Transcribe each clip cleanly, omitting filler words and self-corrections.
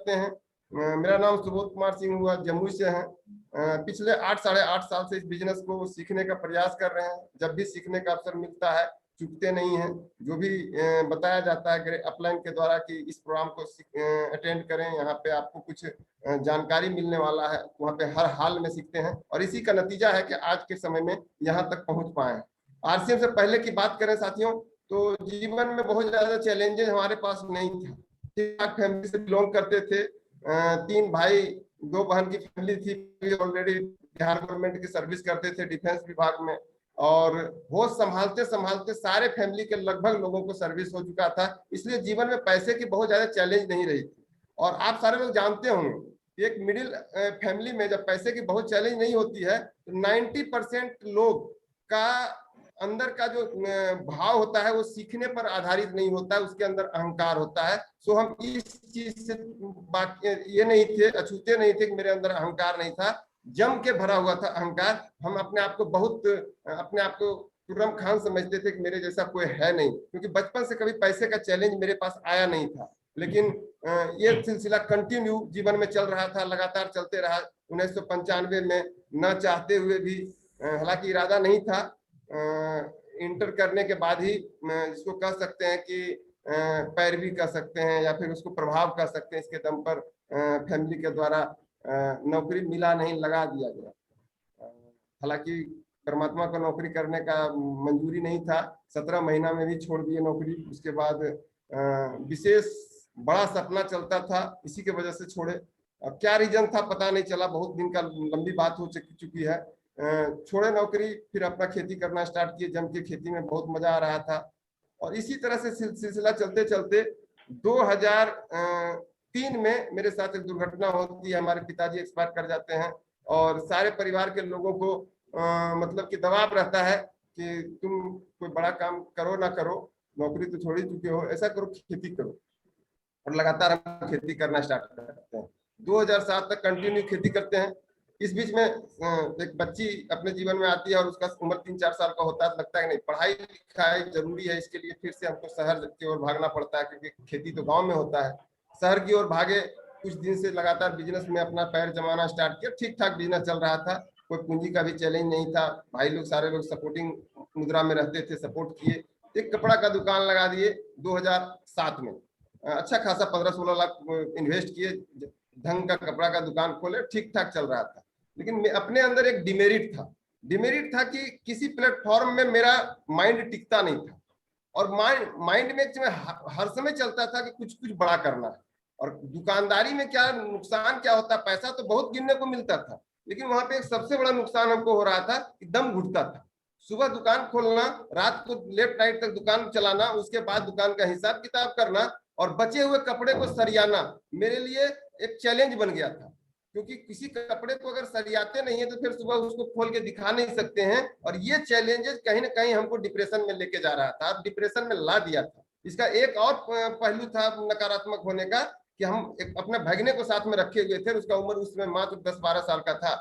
करते हैं। मेरा नाम सुबोध कुमार सिंह हुआ, जमुई से हैं। पिछले 8 साढ़े 8 साल से इस बिजनेस को सीखने का प्रयास कर रहे हैं। जब भी सीखने का अवसर मिलता है चुकते नहीं हैं। जो भी बताया जाता है अपलाइन के द्वारा कि इस प्रोग्राम को अटेंड करें, यहाँ पे आपको कुछ जानकारी मिलने वाला है, वहाँ पे हर हाल में सीखते हैं और इसी का नतीजा है कि आज के समय में यहाँ तक पहुँच पाए हैं। आरसीएम से पहले की बात करें साथियों, तो जीवन में बहुत ज्यादा चैलेंजेस हमारे पास नहीं था। ठीक ठाक फैमिली से बिलोंग करते थे। 3 भाई 2 बहन की फैमिली थी। ऑलरेडी बिहार गवर्नमेंट की सर्विस करते थे डिफेंस विभाग में, और होश संभालते संभालते सारे फैमिली के लगभग लोगों को सर्विस हो चुका था। इसलिए जीवन में पैसे की बहुत ज्यादा चैलेंज नहीं रही थी। और आप सारे लोग जानते होंगे कि एक मिडिल फैमिली में जब पैसे की बहुत चैलेंज नहीं होती है तो 90% लोग का अंदर का जो भाव होता है वो सीखने पर आधारित नहीं होता है, उसके अंदर अहंकार होता है। सो हम इस चीज से ये नहीं थे, अछूते नहीं थे कि मेरे अंदर अहंकार नहीं था। जम के भरा हुआ था अहंकार। हम अपने आप को खुर्रम खान समझते थे कि मेरे जैसा कोई है नहीं, क्योंकि बचपन से कभी पैसे का चैलेंज मेरे पास आया नहीं था। लेकिन ये सिलसिला कंटिन्यू जीवन में चल रहा था, लगातार चलते रहा। 1995 में न चाहते हुए भी, हालांकि इरादा नहीं था, इंटर करने के बाद ही जिसको कह सकते हैं कि पैरवी कर सकते हैं या फिर उसको प्रभाव कर सकते हैं, इसके दम पर फैमिली के द्वारा नौकरी मिला नहीं, लगा दिया गया। हालांकि परमात्मा को नौकरी करने का मंजूरी नहीं था। 17 महीना में भी छोड़ दिए नौकरी। उसके बाद विशेष बड़ा सपना चलता था, इसी के वजह से छोड़े। अब क्या रीजन था पता नहीं चला, बहुत दिन का लंबी बात हो चुकी है। छोड़े नौकरी, फिर अपना खेती करना स्टार्ट किए। जम के खेती में बहुत मजा आ रहा था और इसी तरह से सिलसिला चलते चलते 2003 में मेरे साथ एक दुर्घटना होती है। हमारे पिताजी एक्सपायर कर जाते हैं और सारे परिवार के लोगों को मतलब कि दबाव रहता है कि तुम कोई बड़ा काम करो ना करो, नौकरी तो छोड़ ही चुके हो, ऐसा करो खेती करो। और लगातार हम खेती करना स्टार्ट करते हैं। 2007 तक कंटिन्यू खेती करते हैं। इस बीच में एक बच्ची अपने जीवन में आती है और उसका उम्र 3-4 साल का होता है। लगता है कि नहीं, पढ़ाई लिखाई जरूरी है, इसके लिए फिर से हमको शहर की ओर भागना पड़ता है, क्योंकि खेती तो गांव में होता है। शहर की ओर भागे। कुछ दिन से लगातार बिजनेस में अपना पैर जमाना स्टार्ट किया। ठीक ठाक बिजनेस चल रहा था, कोई पूंजी का भी चैलेंज नहीं था। भाई लोग सारे लोग सपोर्टिंग मुद्रा में रहते थे, सपोर्ट किए। एक कपड़ा का दुकान लगा दिए 2007 में। अच्छा खासा 15-16 लाख इन्वेस्ट किए, ढंग का कपड़ा का दुकान खोले, ठीक ठाक चल रहा था। लेकिन अपने अंदर एक डिमेरिट था कि किसी प्लेटफॉर्म में मेरा माइंड टिकता नहीं था। और माइंड में हर समय चलता था कि कुछ कुछ बड़ा करना है। और दुकानदारी में क्या नुकसान क्या होता, पैसा तो बहुत गिनने को मिलता था, लेकिन वहां पे एक सबसे बड़ा नुकसान हमको हो रहा था कि दम घुटता था। सुबह दुकान खोलना, रात को लेट नाइट तक दुकान चलाना, उसके बाद दुकान का हिसाब किताब करना और बचे हुए कपड़े को सरियाना मेरे लिए एक चैलेंज बन गया था। क्योंकि किसी कपड़े को अगर सरियाते नहीं है तो फिर सुबह उसको खोल के दिखा नहीं सकते हैं। और ये चैलेंजेस कहीं ना कहीं हमको डिप्रेशन में लेके जा रहा था, डिप्रेशन में ला दिया था। इसका एक और पहलू था नकारात्मक होने का कि हम एक अपने भगने को साथ में रखे हुए थे। उसका उम्र उस समय मात्र 10-12 साल का था।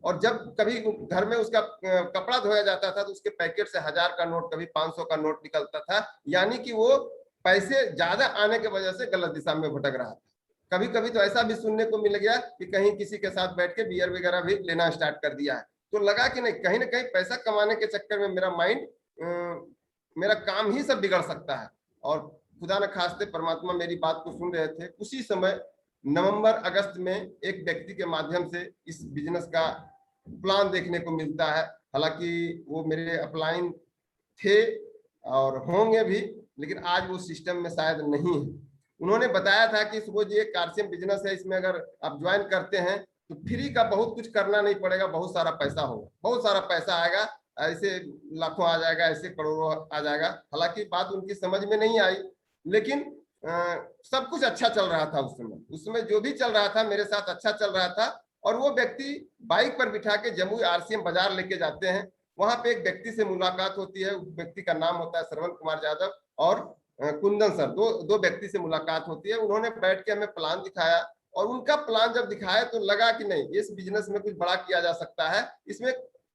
और जब कभी घर में उसका कपड़ा धोया जाता था तो उसके पैकेट से 1000 का नोट, कभी 500 का नोट निकलता था। यानी कि वो पैसे ज्यादा आने की वजह से गलत दिशा में भटक रहा था। कभी कभी तो ऐसा भी सुनने को मिल गया कि कहीं किसी के साथ बैठ के बियर वगैरह भी लेना स्टार्ट कर दिया है। तो लगा कि नहीं, कहीं ना कहीं पैसा कमाने के चक्कर में मेरा माइंड, मेरा काम ही सब बिगड़ सकता है। और खुदा न खास्ते परमात्मा मेरी बात को सुन रहे थे। उसी समय नवंबर अगस्त में एक व्यक्ति के माध्यम से इस बिजनेस का प्लान देखने को मिलता है। हालांकि वो मेरे अपलाइन थे और होंगे भी, लेकिन आज वो सिस्टम में शायद नहीं है। उन्होंने बताया था कि सुबह जी एक आरसीएम बिजनेस है, इसमें अगर आप ज्वाइन करते हैं तो फ्री का बहुत कुछ करना नहीं पड़ेगा, बहुत सारा पैसा होगा, बहुत सारा पैसा आएगा, ऐसे लाखों आ जाएगा, ऐसे करोड़ों आ जाएगा। हालांकि बात उनकी समझ में नहीं आई, लेकिन सब कुछ अच्छा चल रहा था उस समय जो भी चल रहा था मेरे साथ अच्छा चल रहा था। और वो व्यक्ति बाइक पर बिठा के जमुई आरसीएम बाजार लेके जाते हैं। वहां पे एक व्यक्ति से मुलाकात होती है। उस व्यक्ति का नाम होता है श्रवण कुमार यादव और कुंदन सर। दो व्यक्ति से मुलाकात होती है। उन्होंने बैठ के हमें प्लान दिखाया और उनका प्लान जब दिखाया तो लगा कि नहीं, इस बिजनेस में कुछ बड़ा किया जा सकता है। इसमें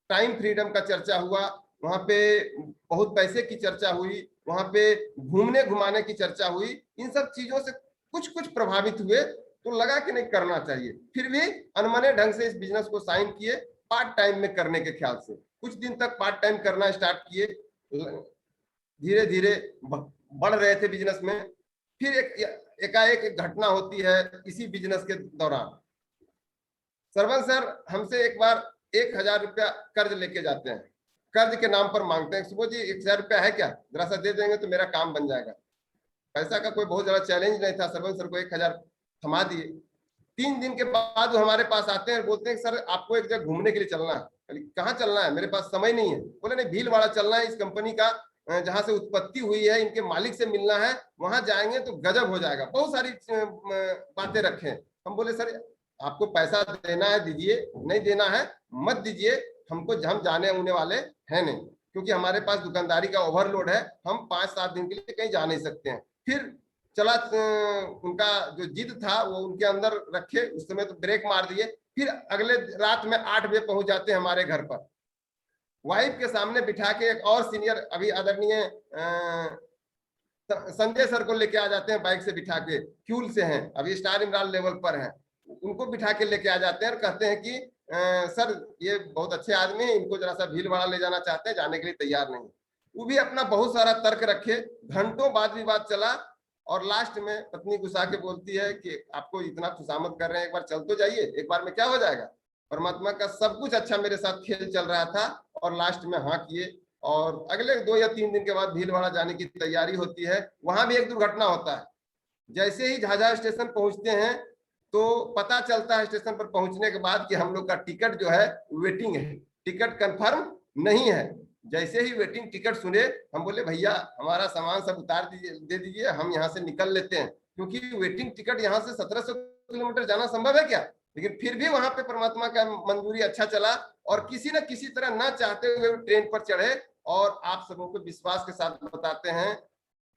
टाइम फ्रीडम का चर्चा हुआ, वहां पे बहुत पैसे की चर्चा हुई, वहां पे घूमने घुमाने की चर्चा हुई। इन सब चीजों से कुछ कुछ प्रभावित हुए तो लगा कि नहीं करना चाहिए, फिर भी अनमने ढंग से इस बिजनेस को साइन किए, पार्ट टाइम में करने के ख्याल से कुछ दिन तक पार्ट टाइम करना स्टार्ट किए। धीरे धीरे बढ़ रहे थे बिजनेस में। फिर एकाएक एक घटना होती है इसी बिजनेस के दौरान। सरवन सर हमसे एक बार 1,000 रुपया कर्ज लेके जाते हैं, कर्ज के नाम पर मांगते हैं, सुबह जी 1,000 रुपया है क्या, जरा सा दे देंगे तो मेरा काम बन जाएगा। पैसा का कोई बहुत ज्यादा चैलेंज नहीं था, सरवन सर को 1,000 थमा दिए। 3 दिन के बाद वो हमारे पास आते हैं, बोलते हैं सर आपको एक जगह घूमने के लिए चलना है। कहाँ चलना है, मेरे पास समय नहीं है। बोले नहीं, भीलवाड़ा चलना है, इस कंपनी का जहां से उत्पत्ति हुई है, इनके मालिक से मिलना है, वहां जाएंगे तो गजब हो जाएगा, बहुत सारी बातें रखें। हम बोले सर आपको पैसा देना है दीजिए, नहीं देना है मत दीजिए, हमको हम जाने उने वाले हैं नहीं, क्योंकि हमारे पास दुकानदारी का ओवरलोड है, हम 5-7 दिन के लिए कहीं जा नहीं सकते हैं। फिर चला, उनका जो जिद था वो उनके अंदर रखे, उस समय तो ब्रेक मार दिए। फिर अगले रात में 8 बजे पहुंच जाते हैं हमारे घर पर, वाइफ के सामने बिठा के एक और सीनियर अभी आदरणीय संजय सर को लेके आ जाते हैं, बाइक से बिठा के, फ्यूल से हैं, अभी स्टार इमरान लेवल पर हैं, उनको बिठा के लेके आ जाते हैं और कहते हैं कि सर ये बहुत अच्छे आदमी हैं, इनको जरा सा भीलवाड़ा ले जाना चाहते हैं, जाने के लिए तैयार नहीं। वो भी अपना बहुत सारा तर्क रखे, घंटों बाद विवाद चला, और लास्ट में पत्नी गुस्सा के बोलती है कि आपको इतना खुशामद कर रहे हैं, एक बार चल तो जाइए, एक बार में क्या हो जाएगा। परमात्मा का सब कुछ अच्छा मेरे साथ खेल चल रहा था, और लास्ट में हाँ किए, और अगले 2 या 3 दिन के बाद भीलवाड़ा जाने की तैयारी होती है। वहां भी एक दुर्घटना होता है। जैसे ही झाझा स्टेशन पहुंचते हैं तो पता चलता है स्टेशन पर पहुंचने के बाद कि हम लोग का टिकट जो है वेटिंग है, टिकट कंफर्म नहीं है। जैसे ही वेटिंग टिकट सुने, हम बोले भैया हमारा सामान सब उतार दीजिए, दे दीजिए, हम यहाँ से निकल लेते हैं, क्योंकि वेटिंग टिकट यहाँ से 1700 किलोमीटर जाना संभव है क्या। लेकिन फिर भी वहां पे परमात्मा का मंजूरी अच्छा चला, और किसी न किसी तरह ना चाहते हुए ट्रेन पर चढ़े। और आप सबों को विश्वास के साथ बताते हैं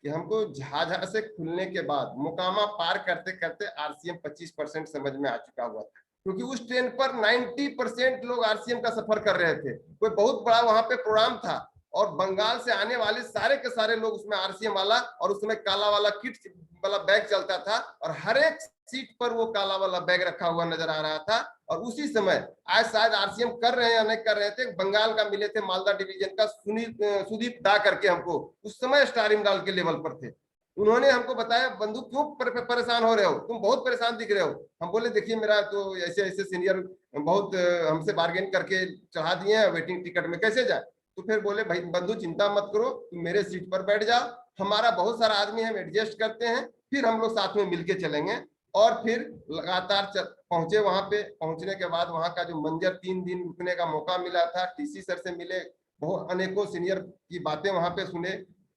कि हमको झाझा से खुलने के बाद मोकामा पार करते करते आरसीएम 25% समझ में आ चुका हुआ था, क्योंकि उस ट्रेन पर 90% लोग आरसीएम का सफर कर रहे थे। कोई बहुत बड़ा वहां पे प्रोग्राम था, और बंगाल से आने वाले सारे के सारे लोग उसमें आरसीएम वाला, और उसमें काला वाला किट वाला बैग चलता था, और हर एक सीट पर वो काला वाला बैग रखा हुआ नजर आ रहा था। और उसी समय आज शायद आरसीएम कर रहे हैं या नहीं कर रहे थे, बंगाल का मिले थे मालदा डिवीजन का सुदीप दा करके, हमको उस समय स्टार इमरान के लेवल पर थे। उन्होंने हमको बताया बंधु क्यों परेशान हो रहे हो, तुम बहुत परेशान दिख रहे हो। हम बोले देखिए मेरा तो ऐसे ऐसे सीनियर बहुत हमसे बार्गेन करके चढ़ा दिए हैं, वेटिंग टिकट में कैसे जाए। तो फिर बोले भाई बंधु चिंता मत करो, तुम मेरे सीट पर बैठ जाओ, हमारा बहुत सारा आदमी है, हम एडजस्ट करते हैं, फिर हम लोग साथ में मिलके चलेंगे। और फिर लगातार पहुंचे। वहां पे पहुंचने के बाद वहां का जो मंजर, 3 दिन रुकने का मौका मिला था, टीसी सर से मिले, बहुत अनेकों सीनियर की बातें वहां पे सुने,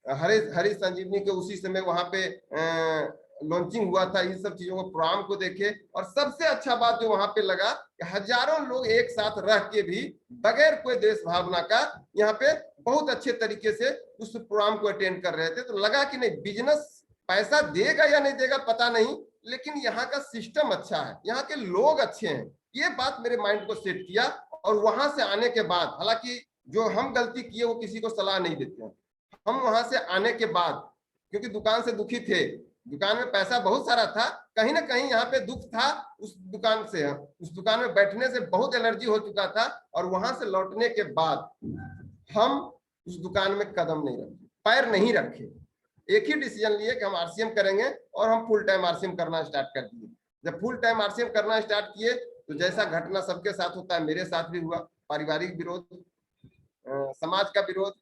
हरी संजीवनी के उसी समय वहां पे लॉन्चिंग हुआ था, इन सब चीजों को, प्रोग्राम को देखे। और सबसे अच्छा बात जो वहां पे लगा कि हजारों लोग एक साथ रह के भी बगैर कोई देश भावना का यहाँ पे बहुत अच्छे तरीके से उस प्रोग्राम को अटेंड कर रहे थे। तो लगा कि नहीं, बिजनेस पैसा देगा या नहीं देगा पता नहीं, लेकिन यहाँ का सिस्टम अच्छा है, यहाँ के लोग अच्छे हैं। ये बात मेरे माइंड को सेट किया। और वहां से आने के बाद, हालांकि जो हम गलती किए वो किसी को सलाह नहीं देते हैं, हम वहां से आने के बाद, क्योंकि दुकान से दुखी थे, दुकान में पैसा बहुत सारा था, कहीं ना कहीं यहाँ पे दुख था उस दुकान से, उस दुकान में बैठने से बहुत एलर्जी हो चुका था। और वहां से लौटने के बाद हम उस दुकान में कदम नहीं रखे, पैर नहीं रखे। एक ही डिसीजन लिए कि हम आरसीएम करेंगे, और हम फुल टाइम आरसीएम करना स्टार्ट कर दिए। जब फुल टाइम आरसीएम करना स्टार्ट किए तो जैसा घटना सबके साथ होता है मेरे साथ भी हुआ। पारिवारिक विरोध, समाज का विरोध,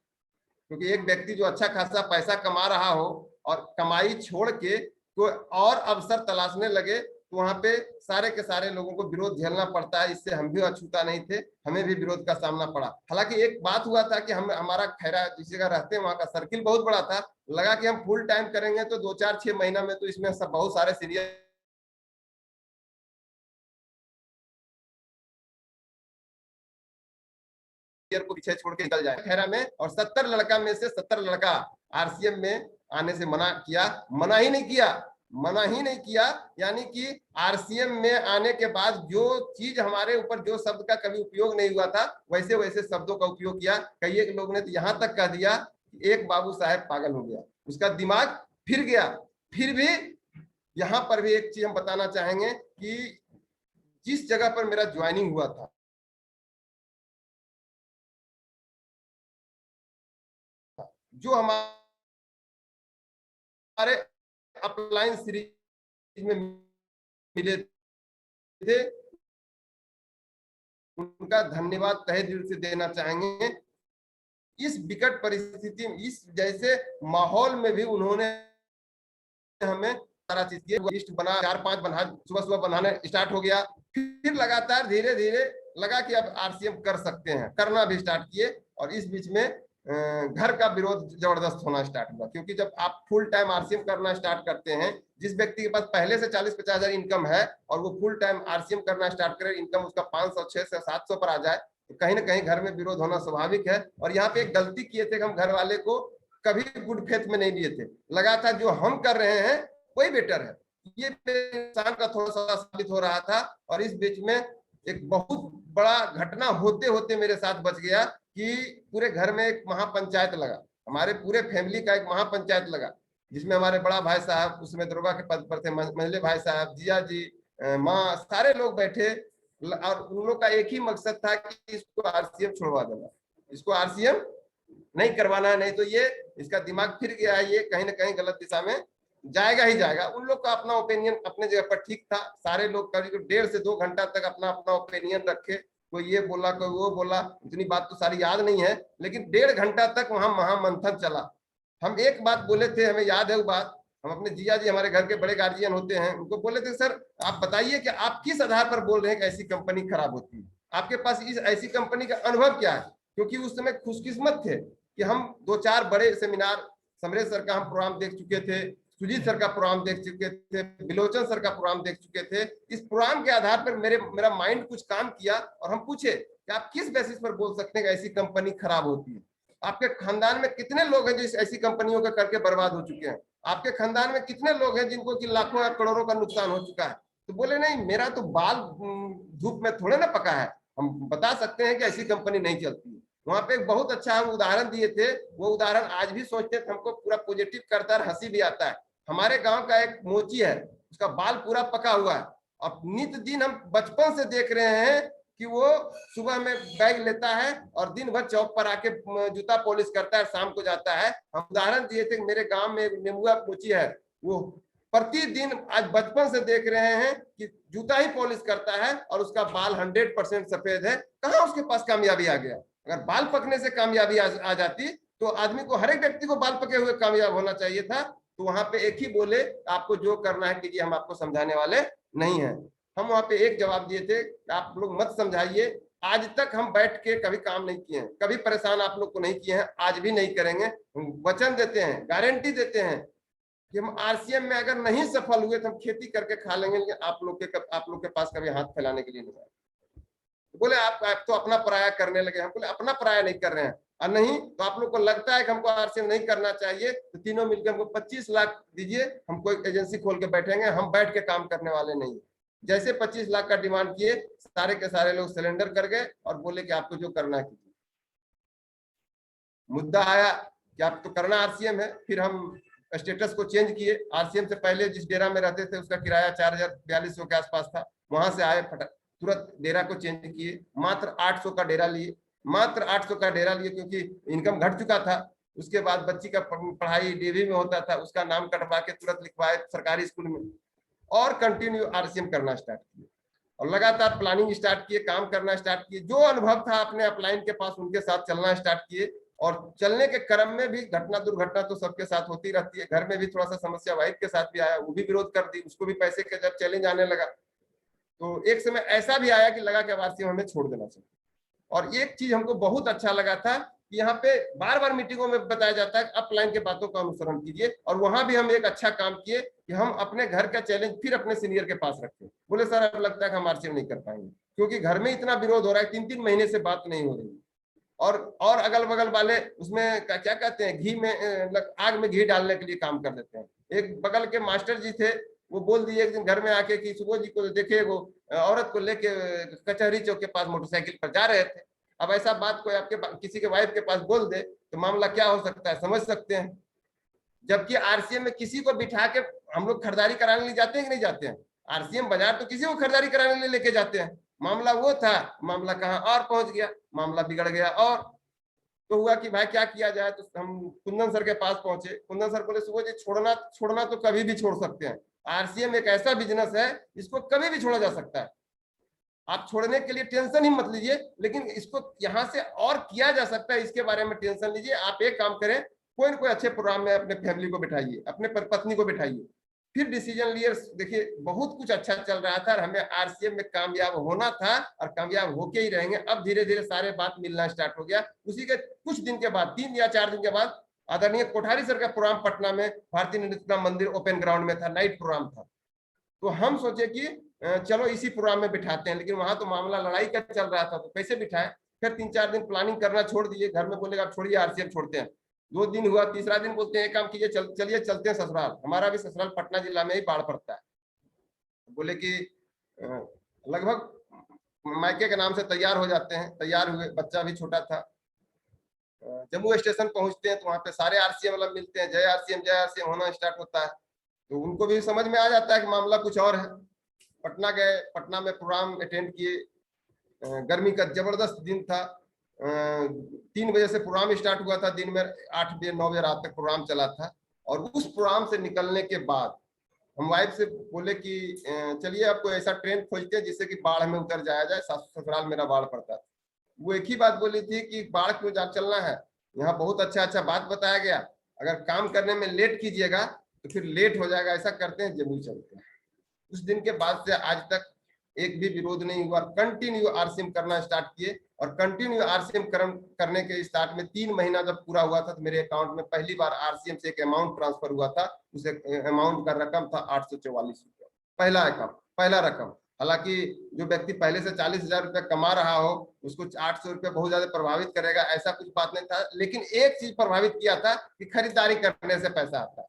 क्योंकि एक व्यक्ति जो अच्छा खासा पैसा कमा रहा हो और कमाई छोड़ के कोई और अवसर तलाशने लगे, तो वहां पे सारे के सारे लोगों को विरोध झेलना पड़ता है। इससे हम भी अछूता नहीं थे, हमें भी विरोध का सामना पड़ा। हालांकि एक बात हुआ था कि हमारा खैरा जिस जगह रहते हैं वहां का सर्किल बहुत बड़ा था, लगा कि हम फुल टाइम करेंगे तो 2-4-6 महीना में तो इसमें सब बहुत सारे सीनियर को पीछे छोड़ के निकल जाए खैरा में। और 70 लड़का में से 70 लड़का आरसीएम में आने से मना किया, मना ही नहीं किया। यानी कि आरसीएम में आने के बाद जो चीज हमारे ऊपर, जो शब्द का कभी उपयोग नहीं हुआ था, वैसे वैसे शब्दों का उपयोग किया। कई एक लोग ने तो यहां तक कह दिया कि एक बाबू साहब पागल हो गया, उसका दिमाग फिर गया। फिर भी यहाँ पर भी एक चीज हम बताना चाहेंगे कि जिस जगह पर मेरा ज्वाइनिंग हुआ था, जो हमारे अपलाइन सीरीज में मिले थे, उनका धन्यवाद तहे दिल से देना चाहेंगे। इस विकट परिस्थिति में, इस जैसे माहौल में भी उन्होंने हमें सारा चीज किया। लिस्ट बना, 4-5 बना, सुबह सुबह बनाने स्टार्ट हो गया। फिर लगातार धीरे धीरे लगा कि अब आरसीएम कर सकते हैं, करना भी स्टार्ट किए। और इस बीच में घर का विरोध जबरदस्त होना स्टार्ट हुआ, क्योंकि जब आप फुल टाइम आरसीएम करना स्टार्ट करते हैं, जिस व्यक्ति के पास पहले से 40-50 हजार इनकम है और वो फुल टाइम आरसीएम करना स्टार्ट करे, इनकम उसका 500, 600, 700 पर आ जाए, तो कहीं ना कहीं घर में विरोध होना स्वाभाविक है। और यहाँ पे एक गलती किए थे कि हम घर वाले को कभी गुड फेथ में नहीं लिए थे, लगा था जो हम कर रहे हैं वही बेटर है। ये इंसान का थोड़ा सा साबित हो रहा था। और इस बीच में एक बहुत बड़ा घटना होते होते मेरे साथ बच गया कि पूरे घर में एक महापंचायत लगा, हमारे पूरे फैमिली का एक महापंचायत लगा, जिसमें हमारे बड़ा भाई साहब उसमें दरोगा के पद पर थे, मंझले भाई साहब, जिया जी, माँ, सारे लोग बैठे। और उन लोग का एक ही मकसद था कि इसको आरसीएम छुड़वा देना, इसको आरसीएम नहीं करवाना है, नहीं तो ये इसका दिमाग फिर गया है, ये कहीं ना कहीं गलत दिशा में जाएगा ही जाएगा। उन लोग का अपना ओपिनियन अपने जगह पर ठीक था। सारे लोग करीब 1.5 से 2 घंटा तक अपना अपना ओपिनियन रखे, कोई ये बोला कोई वो बोला, इतनी बात तो सारी याद नहीं है, लेकिन 1.5 घंटा तक वहां महामंथन चला। हम एक बात बोले थे, हमें याद है वो बात, हम अपने जिया जी, हमारे घर के बड़े गार्जियन होते हैं, उनको बोले थे, सर आप बताइए कि आप किस आधार पर बोल रहे हैं कि ऐसी कंपनी खराब होती है, आपके पास इस ऐसी कंपनी का अनुभव क्या है? क्योंकि उस समय खुशकिस्मत थे कि हम 2-4 बड़े सेमिनार, समरेश सर का हम प्रोग्राम देख चुके थे, सुजीत सर का प्रोग्राम देख चुके थे, बिलोचन सर का प्रोग्राम देख चुके थे। इस प्रोग्राम के आधार पर मेरा माइंड कुछ काम किया और हम पूछे कि आप किस बेसिस पर बोल सकते हैं कि ऐसी कंपनी खराब होती है? आपके खानदान में कितने लोग हैं जो ऐसी कंपनियों का करके बर्बाद हो चुके हैं? आपके खानदान में कितने लोग हैं जिनको कि लाखों या करोड़ों का नुकसान हो चुका है? तो बोले नहीं, मेरा तो बाल धूप में थोड़े ना पका है, हम बता सकते हैं कि ऐसी कंपनी नहीं चलती है। वहां पे एक बहुत अच्छा हम उदाहरण दिए थे, वो उदाहरण आज भी सोचते थे हमको पूरा पॉजिटिव करता है, हंसी भी आता है। हमारे गांव का एक मोची है, उसका बाल पूरा पका हुआ है, और नित्य दिन हम बचपन से देख रहे हैं कि वो सुबह में बैग लेता है और दिन भर चौक पर आके जूता पॉलिश करता है, शाम को जाता है। हम उदाहरण दिए थे, मेरे गांव में एक नेमुआ मोची है, वो प्रतिदिन आज बचपन से देख रहे हैं कि जूता ही पॉलिश करता है और उसका बाल 100% सफेद है। कहाँ उसके पास कामयाबी आ गया? अगर बाल पकने से कामयाबी आ जाती तो आदमी को, हर एक व्यक्ति को बाल पके हुए कामयाब होना चाहिए था। तो वहां पे एक ही बोले, आपको जो करना है कीजिए, हम आपको समझाने वाले नहीं है। हम वहां पे एक जवाब दिए थे, आप लोग मत समझाइए। आज तक हम बैठ के कभी काम नहीं किए हैं, कभी परेशान आप लोग को नहीं किए हैं, आज भी नहीं करेंगे। हम वचन देते हैं, गारंटी देते हैं कि हम आरसीएम में अगर नहीं सफल हुए तो हम खेती करके खा लेंगे, लेकिन आप लोग के पास कभी हाथ फैलाने के लिए नहीं आए। बोले आप तो अपना पराया करने लगे। हम बोले अपना पराया नहीं कर रहे हैं, और नहीं तो आप लोग को लगता है कि हमको आरसीएम नहीं करना चाहिए, तो तीनों मिलकर हमको 25 लाख दीजिए, हम कोई एजेंसी खोल के बैठेंगे, हम बैठ के काम करने वाले नहीं। जैसे 25 लाख का डिमांड किए, सारे के सारे लोग सिलेंडर कर गए और बोले कि आपको जो करना है कीजिए। मुद्दा आया कि आप तो करना आरसीएम है, फिर हम स्टेटस को चेंज किए। आरसीएम से पहले जिस डेरा में रहते थे उसका किराया 4,042 के आसपास था, वहां से आए तुरंत डेरा को चेंज किए, मात्र 800 का डेरा लिए, मात्र 800 का डेरा लिए, क्योंकि इनकम घट चुका था। उसके बाद बच्ची का पढ़ाई डीवी में होता था, उसका नाम कटवा के तुरंत लिखवाए सरकारी स्कूल में, और कंटिन्यू आरसीएम करना स्टार्ट किए, और लगातार प्लानिंग स्टार्ट किए, काम करना स्टार्ट किए। जो अनुभव था अपने अपलाइन के पास, उनके साथ चलना स्टार्ट किए। और चलने के क्रम में भी घटना दुर्घटना तो सबके साथ होती रहती है। घर में भी थोड़ा सा समस्या वाइफ के साथ भी आया, वो भी विरोध कर दी, उसको भी पैसे का जब चैलेंज आने लगा, तो एक समय ऐसा भी आया कि लगा कि आरसीएम हमें छोड़ देना चाहिए। और एक चीज हमको बहुत अच्छा लगा था कि यहाँ पे बार बार मीटिंगों में बताया जाता है अपलाइन के बातों का अनुसरण कीजिए, और वहां भी हम एक अच्छा काम किए कि हम अपने घर का चैलेंज फिर अपने सीनियर के पास रखे। बोले सर अब लगता है कि हम आरसीएम नहीं कर पाएंगे, क्योंकि घर में इतना विरोध हो रहा है, 3-3 महीने से बात नहीं हो रही। और अगल बगल वाले उसमें क्या कहते हैं, घी में आग में घी डालने के लिए काम कर देते हैं। एक बगल के मास्टर जी थे, वो बोल दिए एक दिन घर में आके कि सुबह जी को देखे वो औरत को लेके कचहरी चौक के पास मोटरसाइकिल पर जा रहे थे। अब ऐसा बात कोई आपके किसी के वाइफ के पास बोल दे तो मामला क्या हो सकता है, समझ सकते हैं। जबकि आरसीएम में किसी को बिठा के हम लोग खरीदारी कराने ले जाते हैं कि नहीं जाते हैं? आरसीएम बाजार तो किसी को खरीदारी कराने ले लेके जाते हैं। मामला वो था, मामला कहाँ और पहुंच गया, मामला बिगड़ गया। और तो हुआ कि भाई क्या किया जाए, तो हम कुंदन सर के पास पहुंचे। कुंदन सर बोले सुबह जी छोड़ना छोड़ना तो कभी भी छोड़ सकते हैं, आरसीएम एक ऐसा बिजनेस है इसको कभी भी छोड़ा जा सकता है, आप छोड़ने के लिए टेंशन ही मत लीजिए, लेकिन इसको यहाँ से और किया जा सकता है इसके बारे में टेंशन लीजिए। आप एक काम करें, कोई ना कोई अच्छे प्रोग्राम में अपने फैमिली को बिठाइए, अपने पत्नी को बिठाइए, फिर डिसीजन लिए। देखिए बहुत कुछ अच्छा चल रहा था, हमें आरसीएम में कामयाब होना था और कामयाब होके ही रहेंगे। अब धीरे धीरे सारे बात मिलना स्टार्ट हो गया। उसी के कुछ दिन के बाद, 3 या 4 दिन के बाद, आदरणीय कोठारी सर का प्रोग्राम पटना में भारतीय नृत्य मंदिर ओपन ग्राउंड में था, नाइट प्रोग्राम था। तो हम सोचे कि चलो इसी प्रोग्राम में बिठाते हैं, लेकिन वहां तो मामला लड़ाई का चल रहा था, तो कैसे बिठाएं। फिर 3-4 दिन प्लानिंग करना छोड़ दिए, घर में बोलेगा छोड़िए आरसीएम छोड़ते हैं। 2 दिन हुआ, तीसरा दिन बोलते हैं एक काम कीजिए, चलिए चलते हैं ससुराल, हमारा भी ससुराल पटना जिला में ही बाढ़ पड़ता है। बोले कि लगभग मायके के नाम से तैयार हो जाते हैं, तैयार हुए, बच्चा भी छोटा था। जम्मू स्टेशन पहुंचते हैं तो वहां पे सारे आरसीएम वाला मिलते हैं, जय आरसीएम होना स्टार्ट होता है। तो उनको भी समझ में आ जाता है कि मामला कुछ और है। पटना गए, पटना में प्रोग्राम अटेंड किए। गर्मी का जबरदस्त दिन था, 3 बजे से प्रोग्राम स्टार्ट हुआ था, दिन में 8 बजे 9 बजे रात तक प्रोग्राम चला था। और उस प्रोग्राम से निकलने के बाद हम वाइफ से बोले कि चलिए आपको ऐसा ट्रेन खोजते हैं जिससे कि बाढ़ में उतर जाया जाए, ससुराल मेरा बाढ़ पड़ता था। वो एक ही बात बोली थी कि बाढ़ क्यों जा चलना है, यहाँ बहुत अच्छा अच्छा बात बताया गया, अगर काम करने में लेट कीजिएगा तो फिर लेट हो जाएगा, ऐसा करते हैं जम्मू चलते हैं। उस दिन के बाद से आज तक एक भी विरोध नहीं हुआ, कंटिन्यू आरसीएम करना स्टार्ट किए। और कंटिन्यू आरसीएम करने के स्टार्ट में 3 महीना जब पूरा हुआ था तो मेरे अकाउंट में पहली बार आरसीएम से एक अमाउंट ट्रांसफर हुआ था। उस अमाउंट का रकम था 844 रुपया, पहला अकाउंट, पहला रकम। हालांकि जो व्यक्ति पहले से 40,000 रुपया कमा रहा हो उसको 800 रुपया बहुत ज्यादा प्रभावित करेगा, ऐसा कुछ बात नहीं था। लेकिन एक चीज प्रभावित किया था कि खरीदारी करने से पैसा आता है,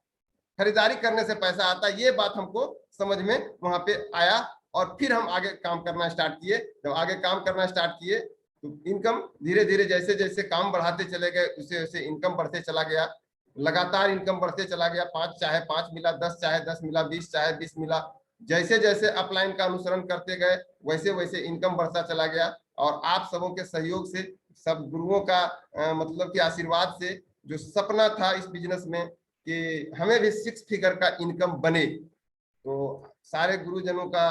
खरीदारी करने से पैसा आता है, ये बात हमको समझ में वहां पे आया। और फिर हम आगे काम करना स्टार्ट किए। जब आगे काम करना स्टार्ट किए तो इनकम धीरे धीरे जैसे जैसे काम बढ़ाते चले गए वैसे वैसे इनकम बढ़ते चला गया, लगातार इनकम बढ़ते चला गया। 5 चाहे 5 मिला, 10 चाहे 10 मिला, 20 चाहे 20 मिला, जैसे जैसे अपलाइन का अनुसरण करते गए वैसे वैसे इनकम बढ़ता चला गया। और आप सबों के सहयोग से, सब गुरुओं का मतलब कि आशीर्वाद से, जो सपना था इस बिजनेस में कि हमें भी 6 फिगर का इनकम बने, तो सारे गुरुजनों का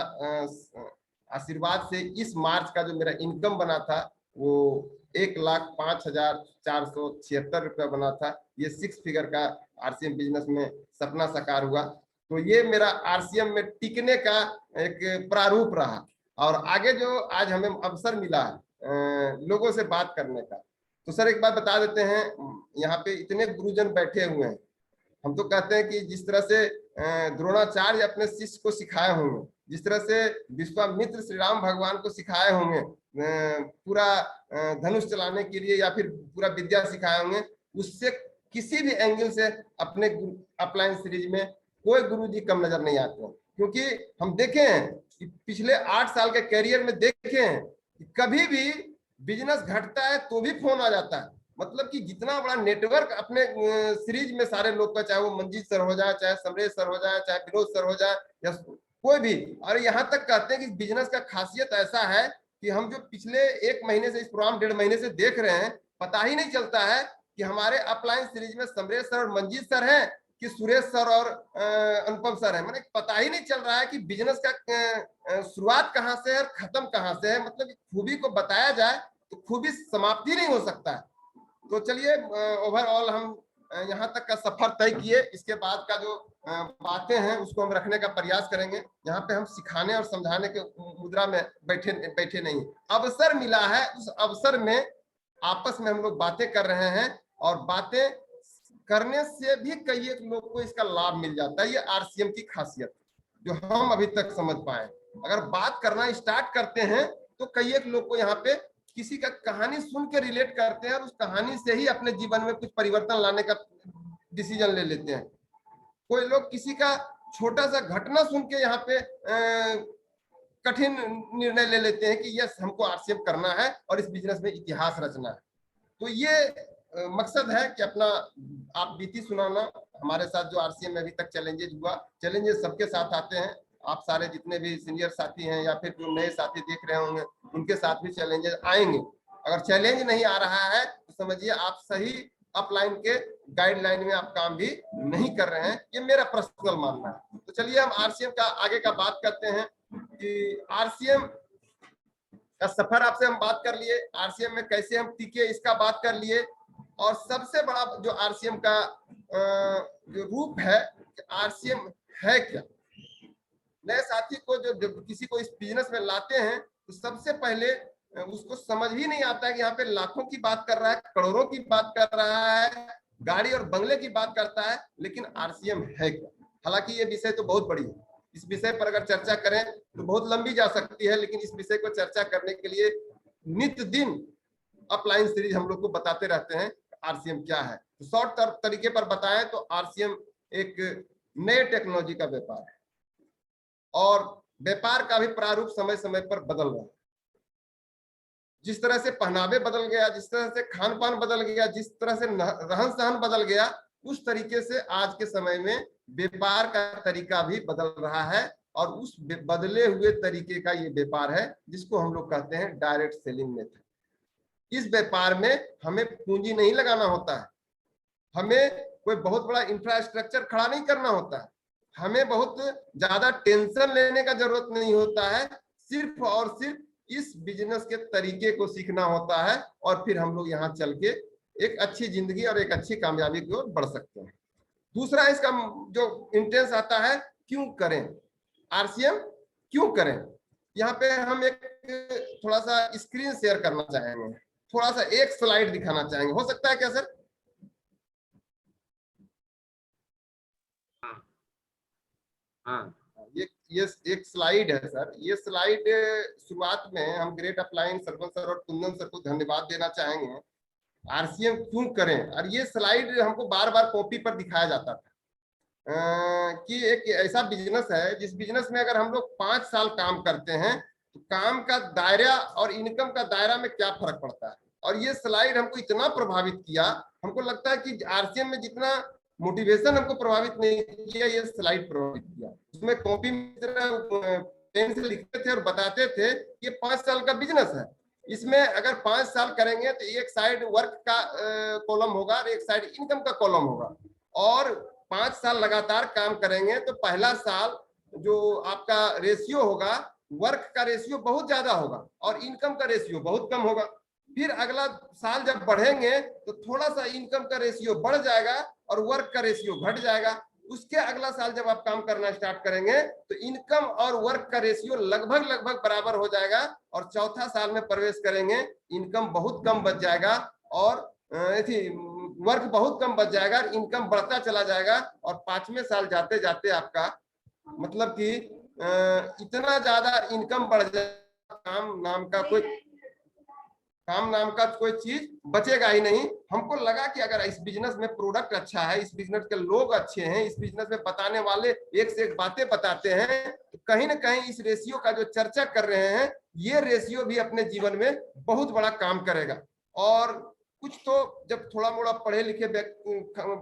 आशीर्वाद से इस मार्च का जो मेरा इनकम बना था वो 1,05,476 रुपया बना था। ये 6 फिगर का आरसीएम बिजनेस में सपना साकार हुआ। तो ये मेरा आरसीएम में टिकने का एक प्रारूप रहा। और आगे जो आज हमें अवसर मिला लोगों से बात करने का, तो सर एक बात बता देते हैं, यहाँ पे इतने गुरुजन बैठे हुए हैं, हम तो कहते हैं कि जिस तरह से द्रोणाचार्य अपने शिष्य को सिखाए होंगे, जिस तरह से विश्वामित्र श्री राम भगवान को सिखाए होंगे पूरा धनुष चलाने के लिए, या फिर पूरा विद्या सिखाए होंगे, उससे किसी भी एंगल से अपने अपलाइन सीरीज में कोई गुरु जी कम नजर नहीं आते हैं। क्योंकि हम देखे हैं कि पिछले 8 साल के कैरियर में देखे हैं कि कभी भी बिजनेस घटता है तो भी फोन आ जाता है। मतलब कि जितना बड़ा नेटवर्क अपने सीरीज में सारे लोग का, चाहे वो मंजीत सर हो जाए, चाहे समरेश सर हो जाए, चाहे विनोद सर हो जाए, या कोई भी। और यहाँ तक कहते हैं कि बिजनेस का खासियत ऐसा है कि हम जो पिछले 1 महीने से, इस प्रोग्राम 1.5 महीने से देख रहे हैं, पता ही नहीं चलता है कि हमारे अपलाइन सीरीज में समरेश सर और मंजीत सर हैं कि सुरेश सर और अनुपम सर है। मैंने पता ही नहीं चल रहा है कि बिजनेस का शुरुआत कहाँ से है और खत्म कहाँ से है। मतलब खूबी को बताया जाए तो खूबी समाप्ति नहीं हो सकता है। तो चलिए ओवरऑल हम यहाँ तक का सफर तय किए। इसके बाद का जो बातें हैं उसको हम रखने का प्रयास करेंगे। यहाँ पे हम सिखाने और समझाने के मुद्रा में बैठे नहीं, अवसर मिला है, उस अवसर में आपस में हम लोग बातें कर रहे हैं। और बातें करने से भी कई एक लोग को इसका लाभ मिल जाता है। ये आरसीएम की खासियत जो हम अभी तक समझ पाए। अगर बात करना स्टार्ट करते हैं तो कई एक लोग को यहाँ पे किसी का कहानी सुन के रिलेट करते हैं और उस कहानी से ही अपने जीवन में कुछ परिवर्तन लाने का डिसीजन ले लेते हैं। कोई लोग किसी का छोटा सा घटना सुन के यहाँ पे कठिन निर्णय ले लेते हैं कि यस हमको आरसीएम करना है और इस बिजनेस में इतिहास रचना है। तो ये मकसद है कि अपना आप बीती सुनाना हमारे साथ जो आरसीएम में अभी तक चैलेंजेस हुआ, चैलेंजेस सबके साथ आते हैं। आप सारे जितने भी सीनियर साथी हैं या फिर जो नए साथी देख रहे होंगे, उनके साथ भी चैलेंजेस आएंगे। अगर चैलेंज नहीं आ रहा है तो समझिए आप सही अपलाइन के गाइडलाइन में आप काम भी नहीं कर रहे हैं, ये मेरा पर्सनल मानना है। तो चलिए हम आरसीएम का आगे का बात करते हैं कि आरसीएम का सफर आपसे हम बात कर लिए, आरसीएम में कैसे हम टिके इसका बात कर लिए, और सबसे बड़ा जो आरसीएम का जो रूप है, आरसीएम है क्या। नए साथी को जो किसी को इस बिजनेस में लाते हैं तो सबसे पहले उसको समझ ही नहीं आता है कि यहाँ पे लाखों की बात कर रहा है, करोड़ों की बात कर रहा है, गाड़ी और बंगले की बात करता है, लेकिन आरसीएम है क्या। हालांकि ये विषय तो बहुत बड़ी है, इस विषय पर अगर चर्चा करें तो बहुत लंबी जा सकती है, लेकिन इस विषय को चर्चा करने के लिए नित्य दिन अपलाइन सीरीज हम लोग को बताते रहते हैं आरसीएम क्या है। तो शॉर्ट तरीके पर बताएं तो आरसीएम एक नए टेक्नोलॉजी का व्यापार है, और व्यापार का भी प्रारूप समय समय पर बदल रहा है। जिस तरह से पहनावे बदल गया, जिस तरह से खान पान बदल गया, जिस तरह से रहन सहन बदल गया, उस तरीके से आज के समय में व्यापार का तरीका भी बदल रहा है, और उस बदले हुए तरीके का ये व्यापार है जिसको हम लोग कहते हैं डायरेक्ट सेलिंग मेथड। इस व्यापार में हमें पूंजी नहीं लगाना होता है, हमें कोई बहुत बड़ा इंफ्रास्ट्रक्चर खड़ा नहीं करना होता है, हमें बहुत ज्यादा टेंशन लेने का जरूरत नहीं होता है, सिर्फ और सिर्फ इस बिजनेस के तरीके को सीखना होता है, और फिर हम लोग यहाँ चल के एक अच्छी जिंदगी और एक अच्छी कामयाबी की ओर बढ़ सकते हैं। दूसरा इसका जो इंटेंस आता है, क्यों करें आरसीएम, क्यों करें। यहाँ पे हम एक थोड़ा सा स्क्रीन शेयर करना चाहेंगे, थोड़ा सा एक स्लाइड दिखाना चाहेंगे, हो सकता है क्या सर? हाँ, ये एक स्लाइड है सर। ये स्लाइड शुरुआत में हम ग्रेट अपलाइन सरपंच सर और कुंदन सर को धन्यवाद देना चाहेंगे। आरसीएम क्यों करें, और ये स्लाइड हमको बार बार कॉपी पर दिखाया जाता था कि एक ऐसा बिजनेस है जिस बिजनेस में अगर हम लोग 5 साल काम करते हैं तो काम का दायरा और इनकम का दायरा में क्या फर्क पड़ता है। और ये स्लाइड हमको इतना प्रभावित किया, हमको लगता है कि आरसीएम में जितना मोटिवेशन हमको प्रभावित नहीं किया, ये स्लाइड प्रभावित किया। उसमें कॉपी में पेन से लिखते थे और बताते थे ये 5 साल का बिजनेस है, इसमें अगर 5 साल करेंगे तो एक साइड वर्क का कॉलम होगा और एक साइड इनकम का कॉलम होगा, और 5 साल लगातार काम करेंगे तो पहला साल जो आपका रेशियो होगा, वर्क का रेशियो बहुत ज्यादा होगा और इनकम का रेशियो बहुत कम होगा। फिर अगला साल जब बढ़ेंगे तो थोड़ा सा इनकम का रेशियो बढ़ जाएगा और वर्क का रेशियो घट जाएगा। उसके अगला साल जब आप काम करना स्टार्ट करेंगे तो इनकम और वर्क का रेशियो लगभग बराबर हो जाएगा, और चौथा साल में प्रवेश करेंगे इनकम बहुत कम बच जाएगा और वर्क बहुत कम बच जाएगा, इनकम बढ़ता चला जाएगा, और 5वें साल जाते जाते आपका मतलब कि इतना ज्यादा इनकम बढ़ जाएगा, काम नाम का कोई चीज बचेगा ही नहीं। हमको लगा कि अगर इस बिजनेस में प्रोडक्ट अच्छा है, इस बिजनेस के लोग अच्छे हैं, इस बिजनेस में बताने वाले एक से एक बातें बताते हैं, तो कहीं ना कहीं इस रेशियो का जो चर्चा कर रहे हैं, ये रेशियो भी अपने जीवन में बहुत बड़ा काम करेगा। और कुछ तो जब थोड़ा मोड़ा पढ़े लिखे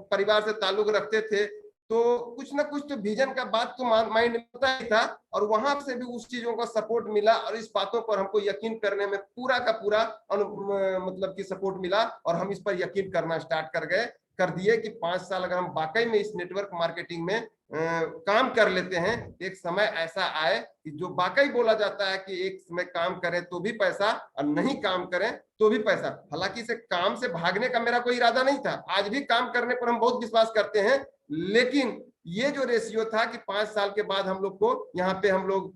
परिवार से ताल्लुक रखते थे तो कुछ ना कुछ तो विजन का बात तो माइंड में होता ही था, और वहां से भी उस चीजों का सपोर्ट मिला, और इस बातों पर हमको यकीन करने में पूरा का पूरा मतलब कि सपोर्ट मिला, और हम इस पर यकीन करना स्टार्ट कर दिए कि 5 साल अगर हम वाकई में इस नेटवर्क मार्केटिंग में काम कर लेते हैं, एक समय ऐसा आए कि जो वाकई बोला जाता है कि एक समय काम करें तो भी पैसा और नहीं काम करें तो भी पैसा। हालांकि इसे काम से भागने का मेरा कोई इरादा नहीं था, आज भी काम करने पर हम बहुत विश्वास करते हैं, लेकिन ये जो रेशियो था कि 5 साल के बाद हम लोग को यहाँ पे हम लोग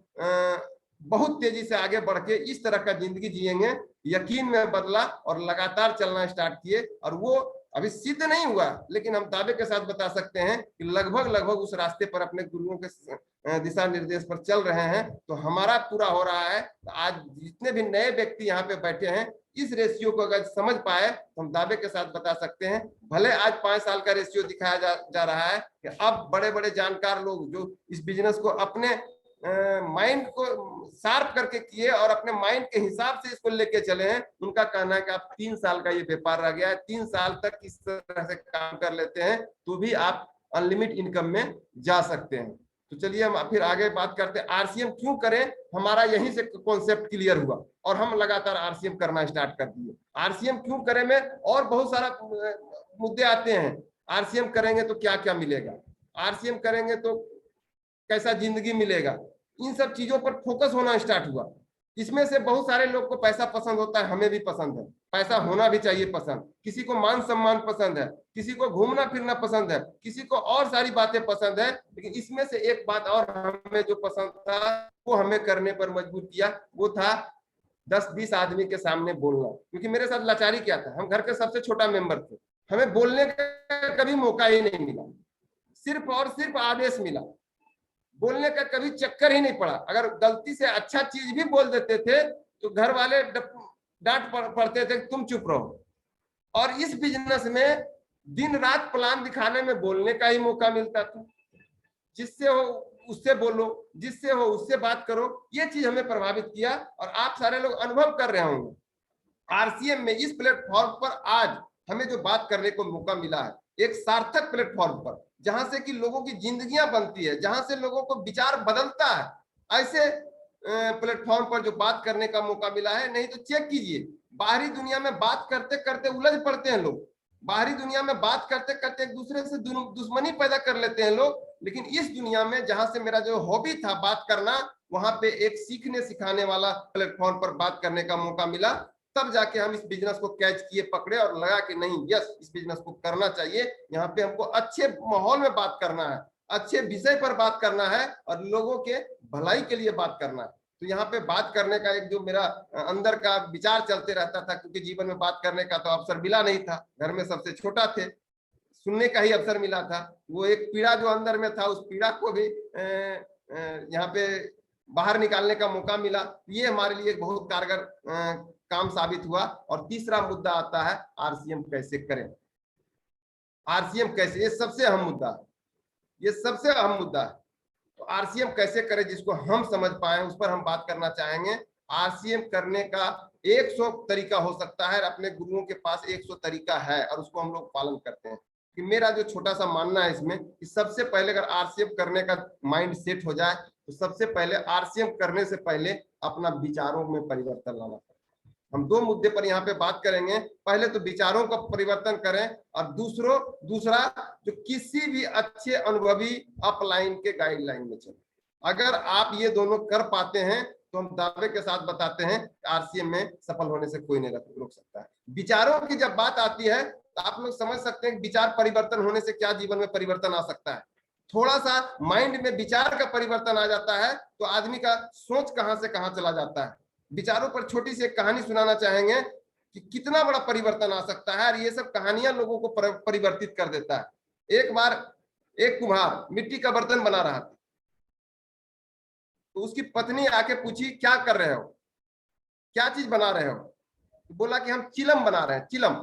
बहुत तेजी से आगे बढ़ के इस तरह का जिंदगी जिएंगे, यकीन में बदला और लगातार चलना स्टार्ट किए, और वो अभी सिद्ध नहीं हुआ, लेकिन हम दावे के साथ बता सकते हैं कि लगभग उस रास्ते पर अपने गुरुओं के दिशा निर्देश पर चल रहे हैं। तो हमारा पूरा हो रहा है। आज जितने भी नए व्यक्ति यहाँ पे बैठे हैं, इस रेशियो को अगर समझ पाए तो हम दावे के साथ बता सकते हैं, भले आज 5 साल का रेशियो दिखाया जा रहा है कि अब बड़े जानकार लोग जो इस बिजनेस को अपने माइंड को शार्प करके किए और अपने माइंड के हिसाब से इसको लेके चले हैं, उनका कहना है कि आप 3 साल का ये व्यापार रह गया है, 3 साल तक इस तरह से काम कर लेते हैं तो भी आप अनलिमिटेड इनकम में जा सकते हैं। तो चलिए हम फिर आगे बात करते हैं आरसीएम क्यों करें। हमारा यहीं से कॉन्सेप्ट क्लियर हुआ और हम लगातार आरसीएम करना स्टार्ट कर दिए। आरसीएम क्यों करें में और बहुत सारा मुद्दे आते हैं। आरसीएम करेंगे तो क्या क्या मिलेगा, आरसीएम करेंगे तो कैसा जिंदगी मिलेगा, इन सब चीजों पर फोकस होना स्टार्ट हुआ। इसमें से बहुत सारे लोग को पैसा पसंद होता है, हमें भी पसंद है, पैसा होना भी चाहिए पसंद, किसी को मान सम्मान पसंद है, किसी को घूमना फिरना पसंद है, किसी को और सारी बातें पसंद है। लेकिन इसमें से एक बात और हमें जो पसंद था वो हमें करने पर मजबूर किया, वो था 10-20 आदमी के सामने बोलना। क्योंकि मेरे साथ लाचारी क्या था, हम घर के सबसे छोटा मेंबर थे, हमें बोलने का कभी मौका ही नहीं मिला, सिर्फ और सिर्फ आदेश मिला, बोलने का कभी चक्कर ही नहीं पड़ा। अगर गलती से अच्छा चीज भी बोल देते थे तो घर वाले डांट पड़ते थे तुम चुप रहो। और इस बिजनेस में दिन रात प्लान दिखाने में बोलने का ही मौका मिलता था, जिससे हो उससे बोलो, जिससे हो उससे बात करो। ये चीज हमें प्रभावित किया और आप सारे लोग अनुभव कर रहे होंगे। आरसीएम में इस प्लेटफॉर्म पर आज हमें जो बात करने को मौका मिला है, एक सार्थक प्लेटफॉर्म पर, जहां से कि लोगों की जिंदगियां बनती है, जहां से लोगों को विचार बदलता है, ऐसे प्लेटफॉर्म पर जो बात करने का मौका मिला है। नहीं तो चेक कीजिए, बाहरी दुनिया में बात करते करते उलझ पड़ते हैं लोग, बाहरी दुनिया में बात करते करते एक दूसरे से दुश्मनी पैदा कर लेते हैं लोग। लेकिन इस दुनिया में जहां से मेरा जो हॉबी था बात करना, वहां पे एक सीखने सिखाने वाला प्लेटफॉर्म पर बात करने का मौका मिला। तब जाके हम इस बिजनेस को कैच किए, पकड़े और लगा कि नहीं यस इस बिजनेस को करना चाहिए। यहाँ पे हमको अच्छे माहौल में बात करना है, अच्छे विषय पर बात करना है और लोगों के भलाई के लिए बात करना है। तो यहाँ पे बात करने का एक जो मेरा अंदर का विचार चलते रहता था, क्योंकि जीवन में बात करने का तो अवसर मिला नहीं था, घर में सबसे छोटा थे, सुनने का ही अवसर मिला था। वो एक पीड़ा जो अंदर में था, उस पीड़ा को भी यहाँ पे बाहर निकालने का मौका मिला। ये हमारे लिए बहुत कारगर काम साबित हुआ। और तीसरा मुद्दा आता है आरसीएम कैसे करें। आरसीएम कैसे, ये सबसे अहम मुद्दा है, ये सबसे अहम मुद्दा है। तो आरसीएम कैसे करें जिसको हम समझ पाए, उस पर हम बात करना चाहेंगे। आरसीएम करने का 100 तरीका हो सकता है, अपने गुरुओं के पास 100 तरीका है और उसको हम लोग पालन करते हैं। कि मेरा जो छोटा सा मानना है इसमें कि सबसे पहले अगर आरसीएम करने का माइंड सेट हो जाए तो सबसे पहले आरसीएम करने से पहले अपना विचारों में परिवर्तन लाना पड़ता है। हम दो मुद्दे पर यहाँ पे बात करेंगे। पहले तो विचारों का परिवर्तन करें और दूसरा जो किसी भी अच्छे अनुभवी अपलाइन के गाइडलाइन में चले। अगर आप ये दोनों कर पाते हैं तो हम दावे के साथ बताते हैं आरसीएम में सफल होने से कोई नहीं रोक सकता है। विचारों की जब बात आती है तो आप लोग समझ सकते हैं विचार परिवर्तन होने से क्या जीवन में परिवर्तन आ सकता है। थोड़ा सा माइंड में विचार का परिवर्तन आ जाता है तो आदमी का सोच कहां से कहां चला जाता है। विचारों पर छोटी सी एक कहानी सुनाना चाहेंगे कि कितना बड़ा परिवर्तन आ सकता है और ये सब कहानियां लोगों को परिवर्तित कर देता है। एक बार एक कुम्हार मिट्टी का बर्तन बना रहा था, तो उसकी पत्नी आके पूछी क्या कर रहे हो, क्या चीज बना रहे हो। तो बोला कि हम चिलम बना रहे हैं, चिलम।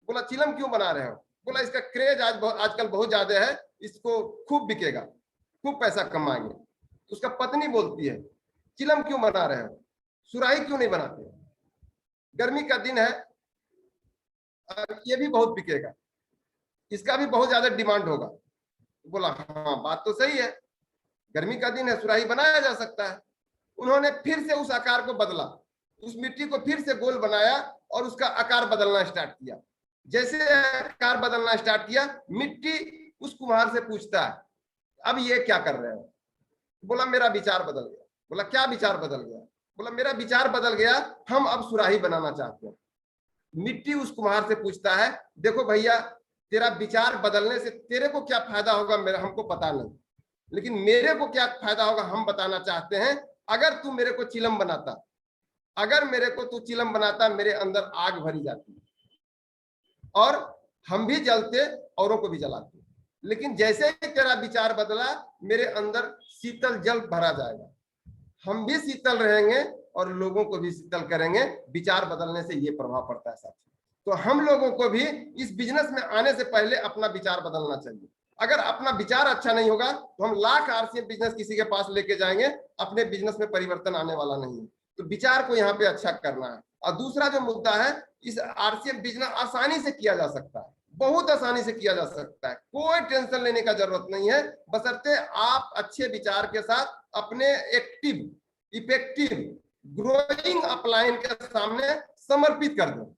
बोला चिलम क्यों बना रहे हो। बोला इसका क्रेज आजकल बहुत ज्यादा है, इसको खूब बिकेगा, खूब पैसा कमाएंगे। तो उसका पत्नी बोलती है चिलम क्यों बना रहे हो, सुराही क्यों नहीं बनाते, गर्मी का दिन है, ये भी बहुत बिकेगा, इसका भी बहुत ज्यादा डिमांड होगा। बोला हाँ बात तो सही है, गर्मी का दिन है, सुराही बनाया जा सकता है। उन्होंने फिर से उस आकार को बदला, उस मिट्टी को फिर से गोल बनाया और उसका आकार बदलना स्टार्ट किया। जैसे आकार बदलना स्टार्ट किया, मिट्टी उस कुम्हार से पूछता है अब ये क्या कर रहे हो। बोला मेरा विचार बदल गया। बोला क्या विचार बदल गया। बोला मेरा विचार बदल गया, हम अब सुराही बनाना चाहते हैं। मिट्टी उस कुम्हार से पूछता है देखो भैया तेरा विचार बदलने से तेरे को क्या फायदा होगा मेरा हमको पता नहीं, लेकिन मेरे को क्या फायदा होगा हम बताना चाहते हैं। अगर तू मेरे को चिलम बनाता, अगर मेरे को तू चिलम बनाता, मेरे अंदर आग भरी जाती और हम भी जलते औरों को भी जलाते। लेकिन जैसे ही तेरा विचार बदला मेरे अंदर शीतल जल भरा जाएगा, हम भी शीतल रहेंगे और लोगों को भी शीतल करेंगे। विचार बदलने से ये प्रभाव पड़ता है साथी। तो हम लोगों को भी इस बिजनेस में आने से पहले अपना विचार बदलना चाहिए। अगर अपना विचार अच्छा नहीं होगा तो हम लाख आरसीएम बिजनेस किसी के पास लेके जाएंगे, अपने बिजनेस में परिवर्तन आने वाला नहीं है। तो विचार को यहाँ पे अच्छा करना है। और दूसरा जो मुद्दा है, इस आरसीएम बिजनेस आसानी से किया जा सकता है, बहुत आसानी से किया जा सकता है, कोई टेंशन लेने का जरूरत नहीं है, बशर्ते आप अच्छे विचार के साथ अपने एक्टिव इफेक्टिव ग्रोइंग अपलाइन के सामने समर्पित कर दो।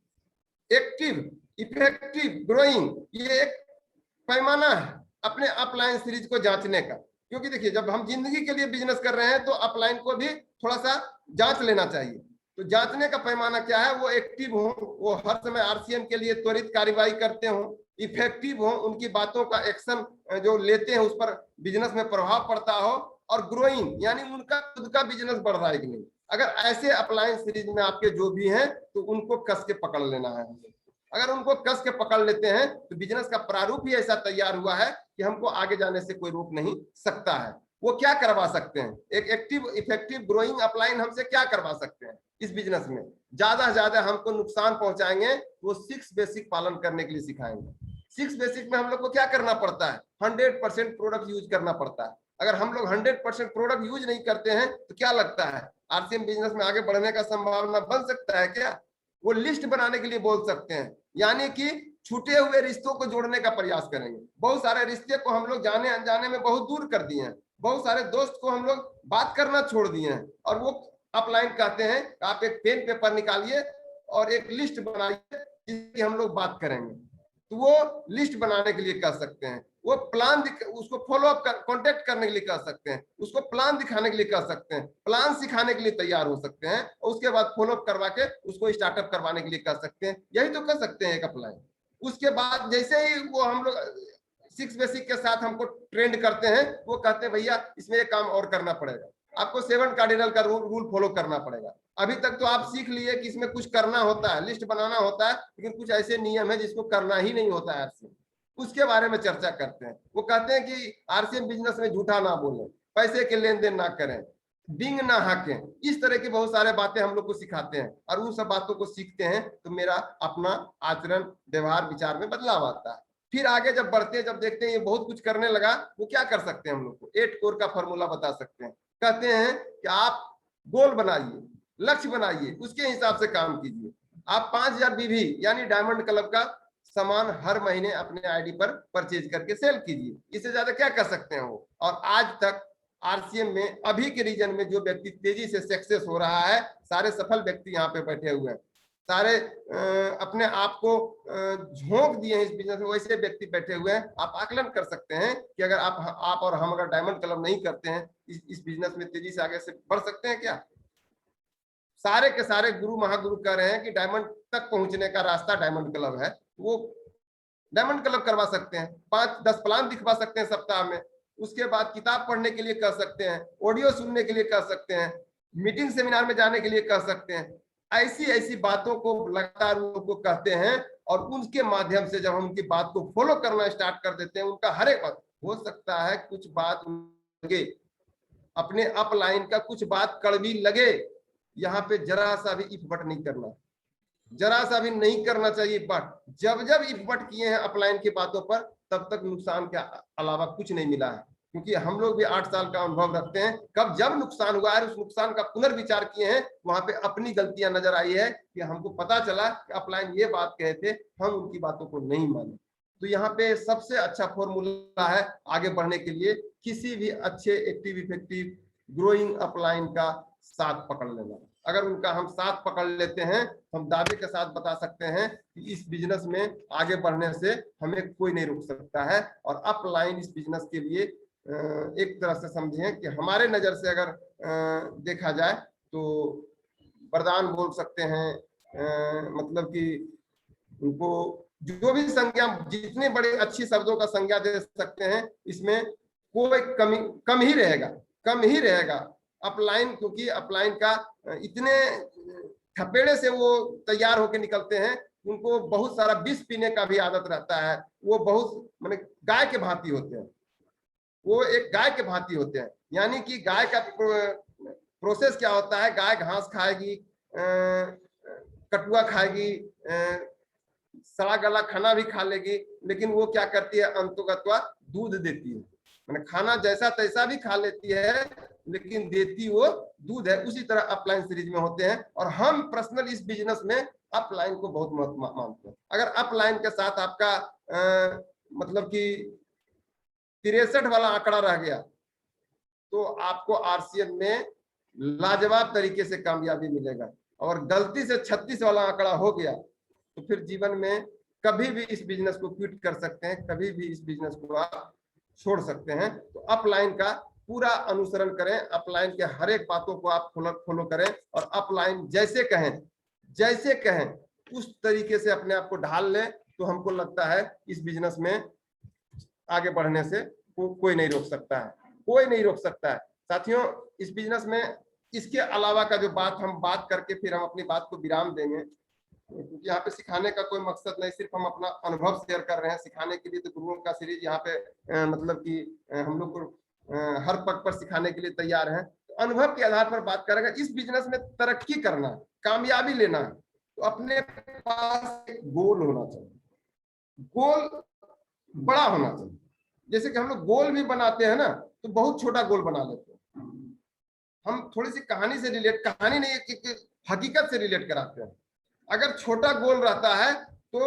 एक्टिव इफेक्टिव ग्रोइंग ये एक पैमाना है अपने अपलाइन सीरीज को जांचने का, क्योंकि देखिए जब हम जिंदगी के लिए बिजनेस कर रहे हैं तो अपलाइन को भी थोड़ा सा जांच लेना चाहिए। तो जांचने का पैमाना क्या है, वो एक्टिव हो, वो हर समय आरसीएम के लिए त्वरित कार्रवाई करते हो, इफेक्टिव हो, उनकी बातों का एक्शन जो लेते हैं उस पर बिजनेस में प्रभाव पड़ता हो, और ग्रोइंग यानी उनका खुद का बिजनेस बढ़ रहा है कि नहीं। अगर ऐसे अपलाइन सीरीज में आपके जो भी हैं तो उनको कस के पकड़ लेना है। अगर उनको कस के पकड़ लेते हैं तो बिजनेस का प्रारूप ही ऐसा तैयार हुआ है कि हमको आगे जाने से कोई रोक नहीं सकता है। वो क्या करवा सकते हैं, एक एक्टिव इफेक्टिव ग्रोइंग अपलाइन हमसे क्या करवा सकते हैं इस बिजनेस में, ज्यादा से ज्यादा हमको नुकसान पहुंचाएंगे, वो 6 बेसिक पालन करने के लिए सिखाएंगे। 6 बेसिक में हम लोग को क्या करना पड़ता है, 100% प्रोडक्ट यूज करना पड़ता है। अगर हम लोग 100% प्रोडक्ट यूज नहीं करते हैं तो क्या लगता है आरसीएम बिजनेस में आगे बढ़ने का संभावना बन सकता है क्या? वो लिस्ट बनाने के लिए बोल सकते हैं, यानी कि छूटे हुए रिश्तों को जोड़ने का प्रयास करेंगे। बहुत सारे रिश्ते को हम लोग जाने अनजाने में बहुत दूर कर दिए हैं, बहुत सारे दोस्त को हम लोग बात करना छोड़ दिए हैं, और वो अपलाइन कहते हैं आप एक पेन पेपर निकालिए और एक लिस्ट बनाइए जिसकी हम लोग बात करेंगे। तो वो लिस्ट बनाने के लिए कह सकते हैं, वो प्लान उसको फॉलो अप कांटेक्ट करने के लिए कह सकते हैं, उसको प्लान दिखाने के लिए कह सकते हैं, प्लान सिखाने के लिए तैयार हो सकते हैं, और उसके बाद फॉलो अप करवा के उसको स्टार्टअप करवाने के लिए कह सकते हैं। यही तो कर सकते हैं एक अपलाइन। उसके बाद जैसे ही वो हम लोग 6 बेसिक के साथ हमको ट्रेंड करते हैं, वो कहते हैं भैया इसमें एक काम और करना पड़ेगा, आपको 7 कार्डिनल का रूल फॉलो करना पड़ेगा। अभी तक तो आप सीख लिए कि इसमें कुछ करना होता है, लिस्ट बनाना होता है, लेकिन कुछ ऐसे नियम है जिसको करना ही नहीं होता है आरसीएम, उसके बारे में चर्चा करते हैं। वो कहते हैं कि आरसीएम बिजनेस में झूठा ना बोलें, पैसे के लेन देन ना करें, बिंग ना हाकें, इस तरह की बहुत सारे बातें हम लोग को सिखाते हैं, और उन सब बातों को सीखते हैं तो मेरा अपना आचरण व्यवहार विचार में बदलाव आता है। फिर आगे जब बढ़ते हैं, जब देखते हैं ये बहुत कुछ करने लगा, वो क्या कर सकते हैं हम लोग को 8 कोर का फॉर्मूला बता सकते हैं। कहते हैं कि आप गोल बनाइए, लक्ष्य बनाइए, उसके हिसाब से काम कीजिए। आप 5000 बीवी यानी डायमंड क्लब का सामान हर महीने अपने आईडी पर परचेज करके सेल कीजिए, इससे ज्यादा क्या कर सकते हैं वो। और आज तक आरसीएम में अभी के रीजन में जो व्यक्ति तेजी से सक्सेस हो रहा है, सारे सफल व्यक्ति यहाँ पे बैठे हुए हैं, सारे अपने आप को झोंक दिए हैं इस बिजनेस में, वैसे व्यक्ति बैठे हुए हैं। आप आकलन कर सकते हैं कि अगर आप और हम अगर डायमंड क्लब नहीं करते हैं, इस बिजनेस में तेजी से आगे से बढ़ सकते हैं क्या? सारे के सारे गुरु महागुरु कह रहे हैं कि डायमंड तक पहुंचने का रास्ता डायमंड क्लब है, वो डायमंड क्लब करवा सकते हैं, 5-10 प्लान दिखवा सकते हैं सप्ताह में, उसके बाद किताब पढ़ने के लिए कह सकते हैं, ऑडियो सुनने के लिए कह सकते हैं, मीटिंग सेमिनार में जाने के लिए कह सकते हैं। ऐसी ऐसी बातों को लगातार उनको कहते हैं, और उनके माध्यम से जब हम उनकी बात को फॉलो करना स्टार्ट कर देते हैं, उनका हर एक बात हो सकता है कुछ बात लगे, अपने अपलाइन का कुछ बात कड़वी लगे, यहाँ पे जरा सा भी इफ बट नहीं करना, जरा सा भी नहीं करना चाहिए। बट जब जब इफ बट किए हैं अपलाइन की बातों पर, तब तक नुकसान के अलावा कुछ नहीं मिला है, क्योंकि हम लोग भी 8 साल का अनुभव रखते हैं। कब जब नुकसान हुआ है, उस नुकसान का पुनर्विचार किए हैं, वहां पे अपनी गलतियां नजर आई है कि हमको पता चला कि अपलाइन ये बात कहे थे, हम उनकी बातों को नहीं माने। तो यहाँ पे सबसे अच्छा फॉर्मूला है आगे बढ़ने के लिए, किसी भी अच्छे एक्टिव इफेक्टिव ग्रोइंग अपलाइन का साथ पकड़ लेना। अगर उनका हम साथ पकड़ लेते हैं, हम दावे के साथ बता सकते हैं कि इस बिजनेस में आगे बढ़ने से हमें कोई नहीं रोक सकता है। और अपलाइन इस बिजनेस के लिए एक तरह से समझें कि हमारे नजर से अगर देखा जाए तो वरदान बोल सकते हैं, मतलब कि उनको जो भी संज्ञा, जितने बड़े अच्छी शब्दों का संज्ञा दे सकते हैं, इसमें कोई कम ही रहेगा, कम ही रहेगा अपलाइन, क्योंकि अपलाइन का इतने थपेड़े से वो तैयार होकर निकलते हैं, उनको बहुत सारा विष पीने का भी आदत रहता है, वो बहुत माने गाय के भांति होते हैं, वो एक गाय के भांति होते हैं। यानी कि गाय का प्रोसेस क्या होता है, गाय घास खाएगी, कटुआ खाएगी, सड़ा गला खाना भी खा लेगी, लेकिन वो क्या करती है, अंतोगत्वा दूध देती है, मैंने खाना जैसा तैसा भी खा लेती है, लेकिन देती वो दूध है। उसी तरह अपलाइन सीरीज में होते हैं, और हम पर्सनल इस बिजनेस में अपलाइन को बहुत मानते हैं। अगर अपलाइन के साथ आपका मतलब कि 63 वाला आंकड़ा रह गया तो आपको आरसीएम में लाजवाब तरीके से कामयाबी मिलेगा। और गलती से 36 वाला आंकड़ा हो गया तो फिर जीवन में कभी भी इस बिजनेस को क्विट कर सकते हैं, कभी भी इस बिजनेस को आप छोड़ सकते हैं। तो अपलाइन का पूरा अनुसरण करें, अपलाइन के हर एक बातों को आप फॉलो करें और अपलाइन जैसे कहें उस तरीके से अपने आप को ढाल लें, तो हमको लगता है इस बिजनेस में आगे बढ़ने से कोई नहीं रोक सकता है, कोई नहीं रोक सकता है। साथियों, इस बिजनेस में इसके अलावा का जो बात हम बात करके फिर हम अपनी बात को विराम देंगे, क्योंकि यहाँ पे सिखाने का कोई मकसद नहीं, सिर्फ हम अपना अनुभव शेयर कर रहे हैं। सिखाने के लिए तो गुरुओं का सीरीज यहाँ पे मतलब कि हम लोग को हर पग पर सिखाने के लिए तैयार हैं। तो अनुभव के आधार पर बात करेंगे। इस बिजनेस में तरक्की करना, कामयाबी लेना है तो अपने पास एक गोल होना चाहिए, गोल बड़ा होना चाहिए। जैसे कि हम लोग गोल भी बनाते हैं ना, तो बहुत छोटा गोल बना लेते हैं। हम थोड़ी सी कहानी से रिलेट, कहानी नहीं कि हकीकत से रिलेट कराते हैं। अगर छोटा गोल रहता है तो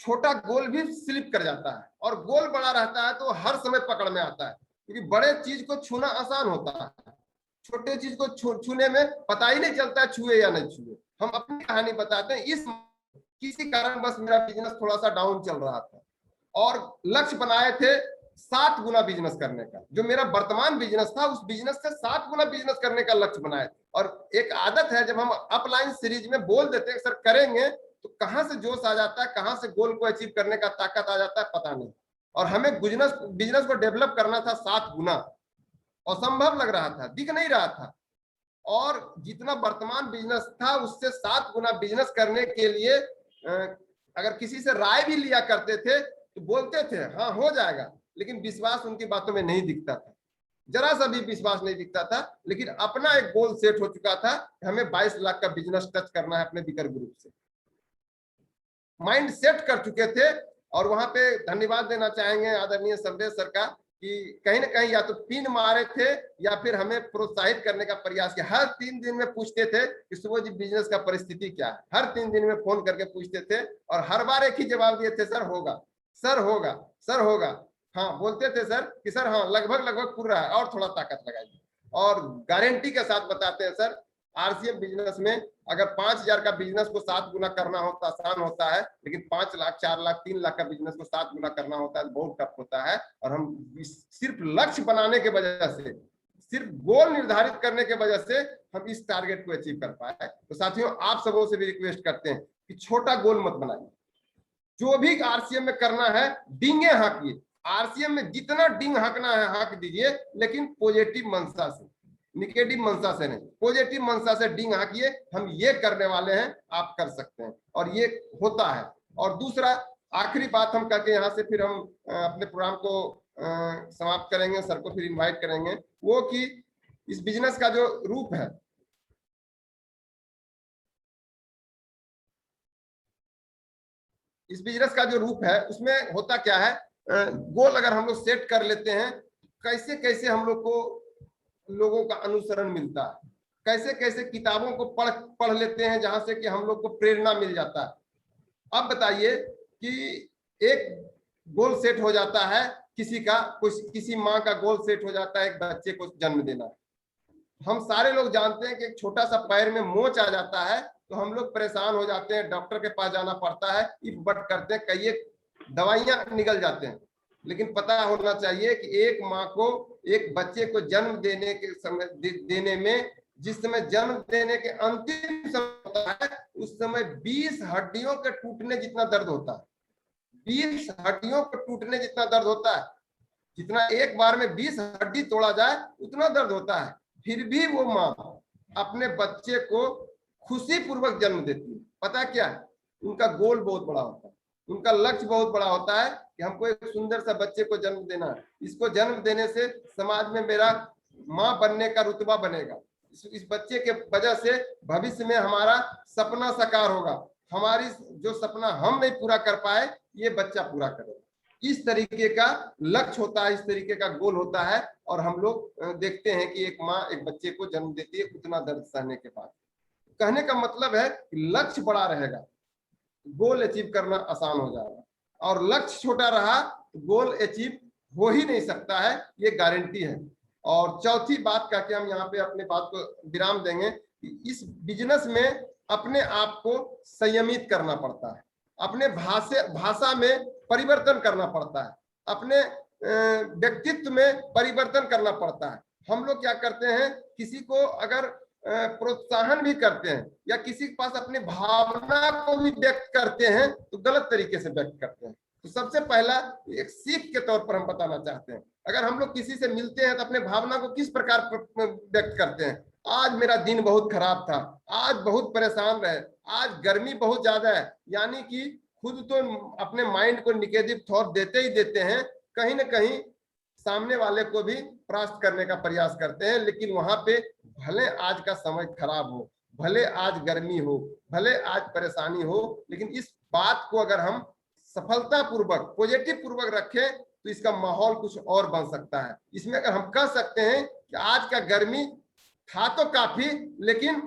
छोटा गोल भी स्लिप कर जाता है, और गोल बड़ा रहता है तो हर समय पकड़ में आता है, क्योंकि बड़े चीज को छूना आसान होता है, छोटे चीज को छूने में पता ही नहीं चलता है छुए या नहीं छुए। हम अपनी कहानी बताते हैं। इस किसी कारण बस मेरा बिजनेस थोड़ा सा डाउन चल रहा था और लक्ष्य बनाए थे 7 गुना बिजनेस करने का। जो मेरा वर्तमान बिजनेस था उस बिजनेस से 7 गुना बिजनेस करने का लक्ष्य बनाए थे। और एक आदत है, जब हम अपलाइन सीरीज में बोल देते हैं सर करेंगे, तो कहां से जोश आ जाता है, कहां से गोल को अचीव करने का ताकत आ जाता है पता नहीं। और हमें बिजनेस को डेवलप करना था 7 गुना, असंभव लग रहा था, दिख नहीं रहा था। और जितना वर्तमान बिजनेस था उससे 7 गुना बिजनेस करने के लिए अगर किसी से राय भी लिया करते थे तो बोलते थे हाँ हो जाएगा, लेकिन विश्वास उनकी बातों में नहीं दिखता था, जरा सा भी विश्वास नहीं दिखता था। लेकिन अपना एक गोल सेट हो चुका था, हमें 22 लाख का बिजनेस टच करना है अपने बिकर ग्रुप से, माइंड सेट कर चुके थे। और वहां पे धन्यवाद देना चाहेंगे आदरणीय संदेश सर का, कि कहीं ना कहीं या तो पिन मारे थे या फिर हमें प्रोत्साहित करने का प्रयास किया। हर 3 दिन में पूछते थे कि सुबोध जी बिजनेस का परिस्थिति क्या है, हर 3 दिन में फोन करके पूछते थे, और हर बार एक ही जवाब दिए थे, सर होगा, सर होगा, सर होगा। हाँ बोलते थे सर कि सर हाँ लगभग पूरा है और थोड़ा ताकत लगाइए। और गारंटी के साथ बताते हैं सर, आरसीएम बिजनेस में अगर 5,000 का बिजनेस को 7 गुना करना होता आसान होता है, लेकिन 5 लाख 4 लाख 3 लाख का बिजनेस को 7 गुना करना होता है तो बहुत टफ होता है। और हम सिर्फ लक्ष्य बनाने के वजह से, सिर्फ गोल निर्धारित करने के वजह से हम इस टारगेट को अचीव कर पाए। तो साथियों, आप सबों से भी रिक्वेस्ट करते हैं कि छोटा गोल मत बनाइए, जो भी आरसीएम में करना है डींगे हाँकिए। आरसीएम में जितना डिंग हाँकना है हाँक दीजिए, लेकिन पॉजिटिव मंशा से, निगेटिव मंशा से नहीं, पॉजिटिव मंशा से डिंग हाँकिए। हम ये करने वाले हैं, आप कर सकते हैं, और ये होता है। और दूसरा आखिरी बात हम करके यहाँ से फिर हम अपने प्रोग्राम को समाप्त करेंगे, सर को फिर इनवाइट करेंगे, वो कि इस बिजनेस का जो रूप है, इस बिजनेस का जो रूप है उसमें होता क्या है, गोल अगर हम लोग सेट कर लेते हैं, कैसे कैसे हम लोग को लोगों का अनुसरण मिलता है, कैसे कैसे किताबों को पढ़ लेते हैं जहां से कि हम लोग को प्रेरणा मिल जाता है। अब बताइए कि एक गोल सेट हो जाता है किसी का, किसी माँ का गोल सेट हो जाता है एक बच्चे को जन्म देना। हम सारे लोग जानते हैं कि एक छोटा सा पैर में मोच आ जाता है तो हम लोग परेशान हो जाते हैं, डॉक्टर के पास जाना पड़ता है, इफ बट करते हैं, कई दवाइयां निकल जाते हैं। लेकिन पता होना चाहिए कि एक माँ को एक बच्चे को जन्म देने के समय देने में, जिस समय जन्म देने के अंतिम समय होता है, उस समय 20 हड्डियों के टूटने जितना दर्द होता है, 20 हड्डियों के टूटने जितना दर्द होता है। जितना एक बार में 20 हड्डी तोड़ा जाए उतना दर्द होता है, फिर भी वो माँ अपने बच्चे को खुशी पूर्वक जन्म देती है। पता क्या है, उनका गोल बहुत बड़ा होता है, उनका लक्ष्य बहुत बड़ा होता है कि हमको एक सुंदर सा बच्चे को जन्म देना है, इसको जन्म देने से समाज में मेरा माँ बनने का रुतबा बनेगा, इस बच्चे के वजह से भविष्य में हमारा सपना साकार होगा, हमारी जो सपना हम नहीं पूरा कर पाए ये बच्चा पूरा करेगा। इस तरीके का लक्ष्य होता है, इस तरीके का गोल होता है। और हम लोग देखते हैं कि एक माँ एक बच्चे को जन्म देती है उतना दर्द सहने के बाद। कहने का मतलब है कि लक्ष्य बड़ा रहेगा, गोल अचीव करना आसान हो जाएगा, और लक्ष्य छोटा रहा तो गोल अचीव हो ही नहीं सकता है, ये गारंटी है। और चौथी बात का कि हम यहाँ पे अपने बात को विराम देंगे कि इस बिजनेस में अपने आप को संयमित करना पड़ता है, अपने भाषा में परिवर्तन करना पड़ता है, अपने व्यक्तित्व में परिवर्तन करना पड़ता है। हम लोग क्या करते हैं, किसी को अगर प्रोत्साहन भी करते हैं या किसी के पास अपनी भावना को भी व्यक्त करते हैं तो गलत तरीके से व्यक्त करते हैं। तो सबसे पहला एक सीख के तौर पर हम बताना चाहते हैं, अगर हम लोग किसी से मिलते हैं तो अपने भावना को किस प्रकार व्यक्त करते हैं। आज मेरा दिन बहुत खराब था, आज बहुत परेशान रहे, आज गर्मी बहुत ज्यादा है, यानी कि खुद तो अपने माइंड को निगेटिव थॉट देते ही देते हैं, कहीं ना कहीं सामने वाले को भी परास्त करने का प्रयास करते हैं। लेकिन वहां पे भले आज का समय खराब हो, भले आज गर्मी हो, भले आज परेशानी हो, लेकिन इस बात को अगर हम सफलता पूर्वक पॉजिटिव पूर्वक रखें तो इसका माहौल कुछ और बन सकता है। इसमें अगर हम कह सकते हैं कि आज का गर्मी था तो काफी, लेकिन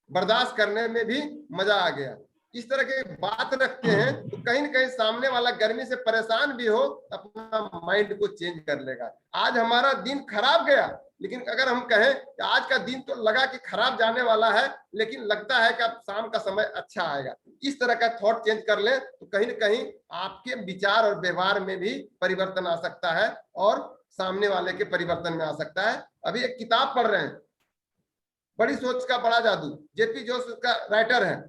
बर्दाश्त करने में भी मजा आ गया, इस तरह की बात रखते हैं तो कहीं ना कहीं सामने वाला गर्मी से परेशान भी हो अपना माइंड को चेंज कर लेगा। आज हमारा दिन खराब गया, लेकिन अगर हम कहें कि आज का दिन तो लगा कि खराब जाने वाला है, लेकिन लगता है कि अब शाम का समय अच्छा आएगा, इस तरह का थॉट चेंज कर ले तो कहीं ना कहीं आपके विचार और व्यवहार में भी परिवर्तन आ सकता है और सामने वाले के परिवर्तन में आ सकता है। अभी एक किताब पढ़ रहे हैं, बड़ी सोच का बड़ा जादू, जेपी जोश उसका राइटर है।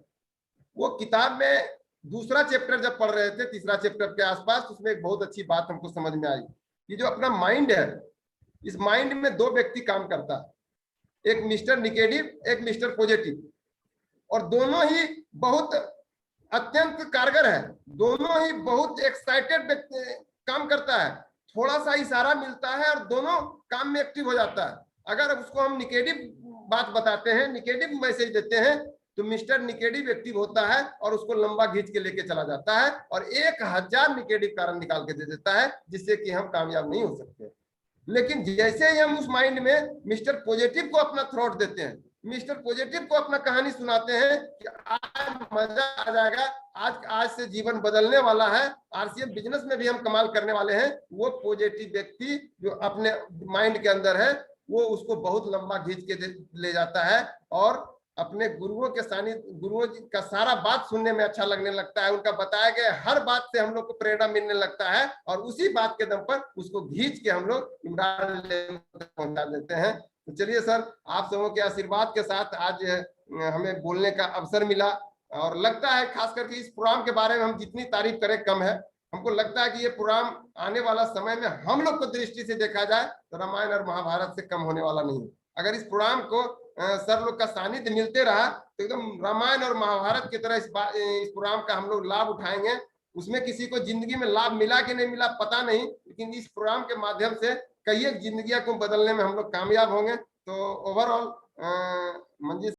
वो किताब में दूसरा चैप्टर जब पढ़ रहे थे, तीसरा चैप्टर के आसपास, उसमें एक बहुत अच्छी बात हमको समझ में आई कि जो अपना माइंड है, इस माइंड में दो व्यक्ति काम करता है, एक मिस्टर निगेटिव, एक मिस्टर पॉजिटिव, और दोनों ही बहुत अत्यंत कारगर है, दोनों ही बहुत एक्साइटेड काम करता है, थोड़ा सा इशारा मिलता है और दोनों काम में एक्टिव हो जाता है। अगर उसको हम निगेटिव बात बताते हैं, निगेटिव मैसेज देते हैं, तो मिस्टर निगेटिव एक्टिव होता है और उसको लंबा खींच के लेके चला जाता है और 1000 निगेटिव कारण निकाल के दे देता है, जिससे कि हम कामयाब नहीं हो सकते। लेकिन जैसे ही हम उस माइंड में मिस्टर पॉजिटिव को अपना थ्रॉट देते हैं, मिस्टर पॉजिटिव को अपना कहानी सुनाते हैं कि आज मजा आ जाएगा, आज से जीवन बदलने वाला है, आरसीएम बिजनेस में भी हम कमाल करने वाले हैं, वो पॉजिटिव व्यक्ति जो अपने माइंड के अंदर है वो उसको बहुत लंबा खींच के ले जाता है और अपने गुरुओं के सानिध्य, गुरुओं का सारा बात सुनने में अच्छा लगने लगता है, उनका बताया गया हर बात से हम लोग को प्रेरणा मिलने लगता है और उसी बात के दम पर उसको खींच के हम लोग इमरान तक पहुंचा देते हैं। तो चलिए सर, आप सबों के आशीर्वाद के साथ आज हमें बोलने का अवसर मिला और लगता है खास करके इस प्रोग्राम के बारे में हम जितनी तारीफ करें कम है। हमको लगता है कि ये प्रोग्राम आने वाला समय में हम लोग को दृष्टि से देखा जाए तो रामायण और महाभारत से कम होने वाला नहीं है। अगर इस प्रोग्राम को सर लोग का सानिध्य मिलते रहा तो एकदम रामायण और महाभारत की तरह इस प्रोग्राम का हम लोग लाभ उठाएंगे। उसमें किसी को जिंदगी में लाभ मिला कि नहीं मिला पता नहीं, लेकिन इस प्रोग्राम के माध्यम से कई एक जिंदगियां को बदलने में हम लोग कामयाब होंगे। तो ओवरऑल मंजिल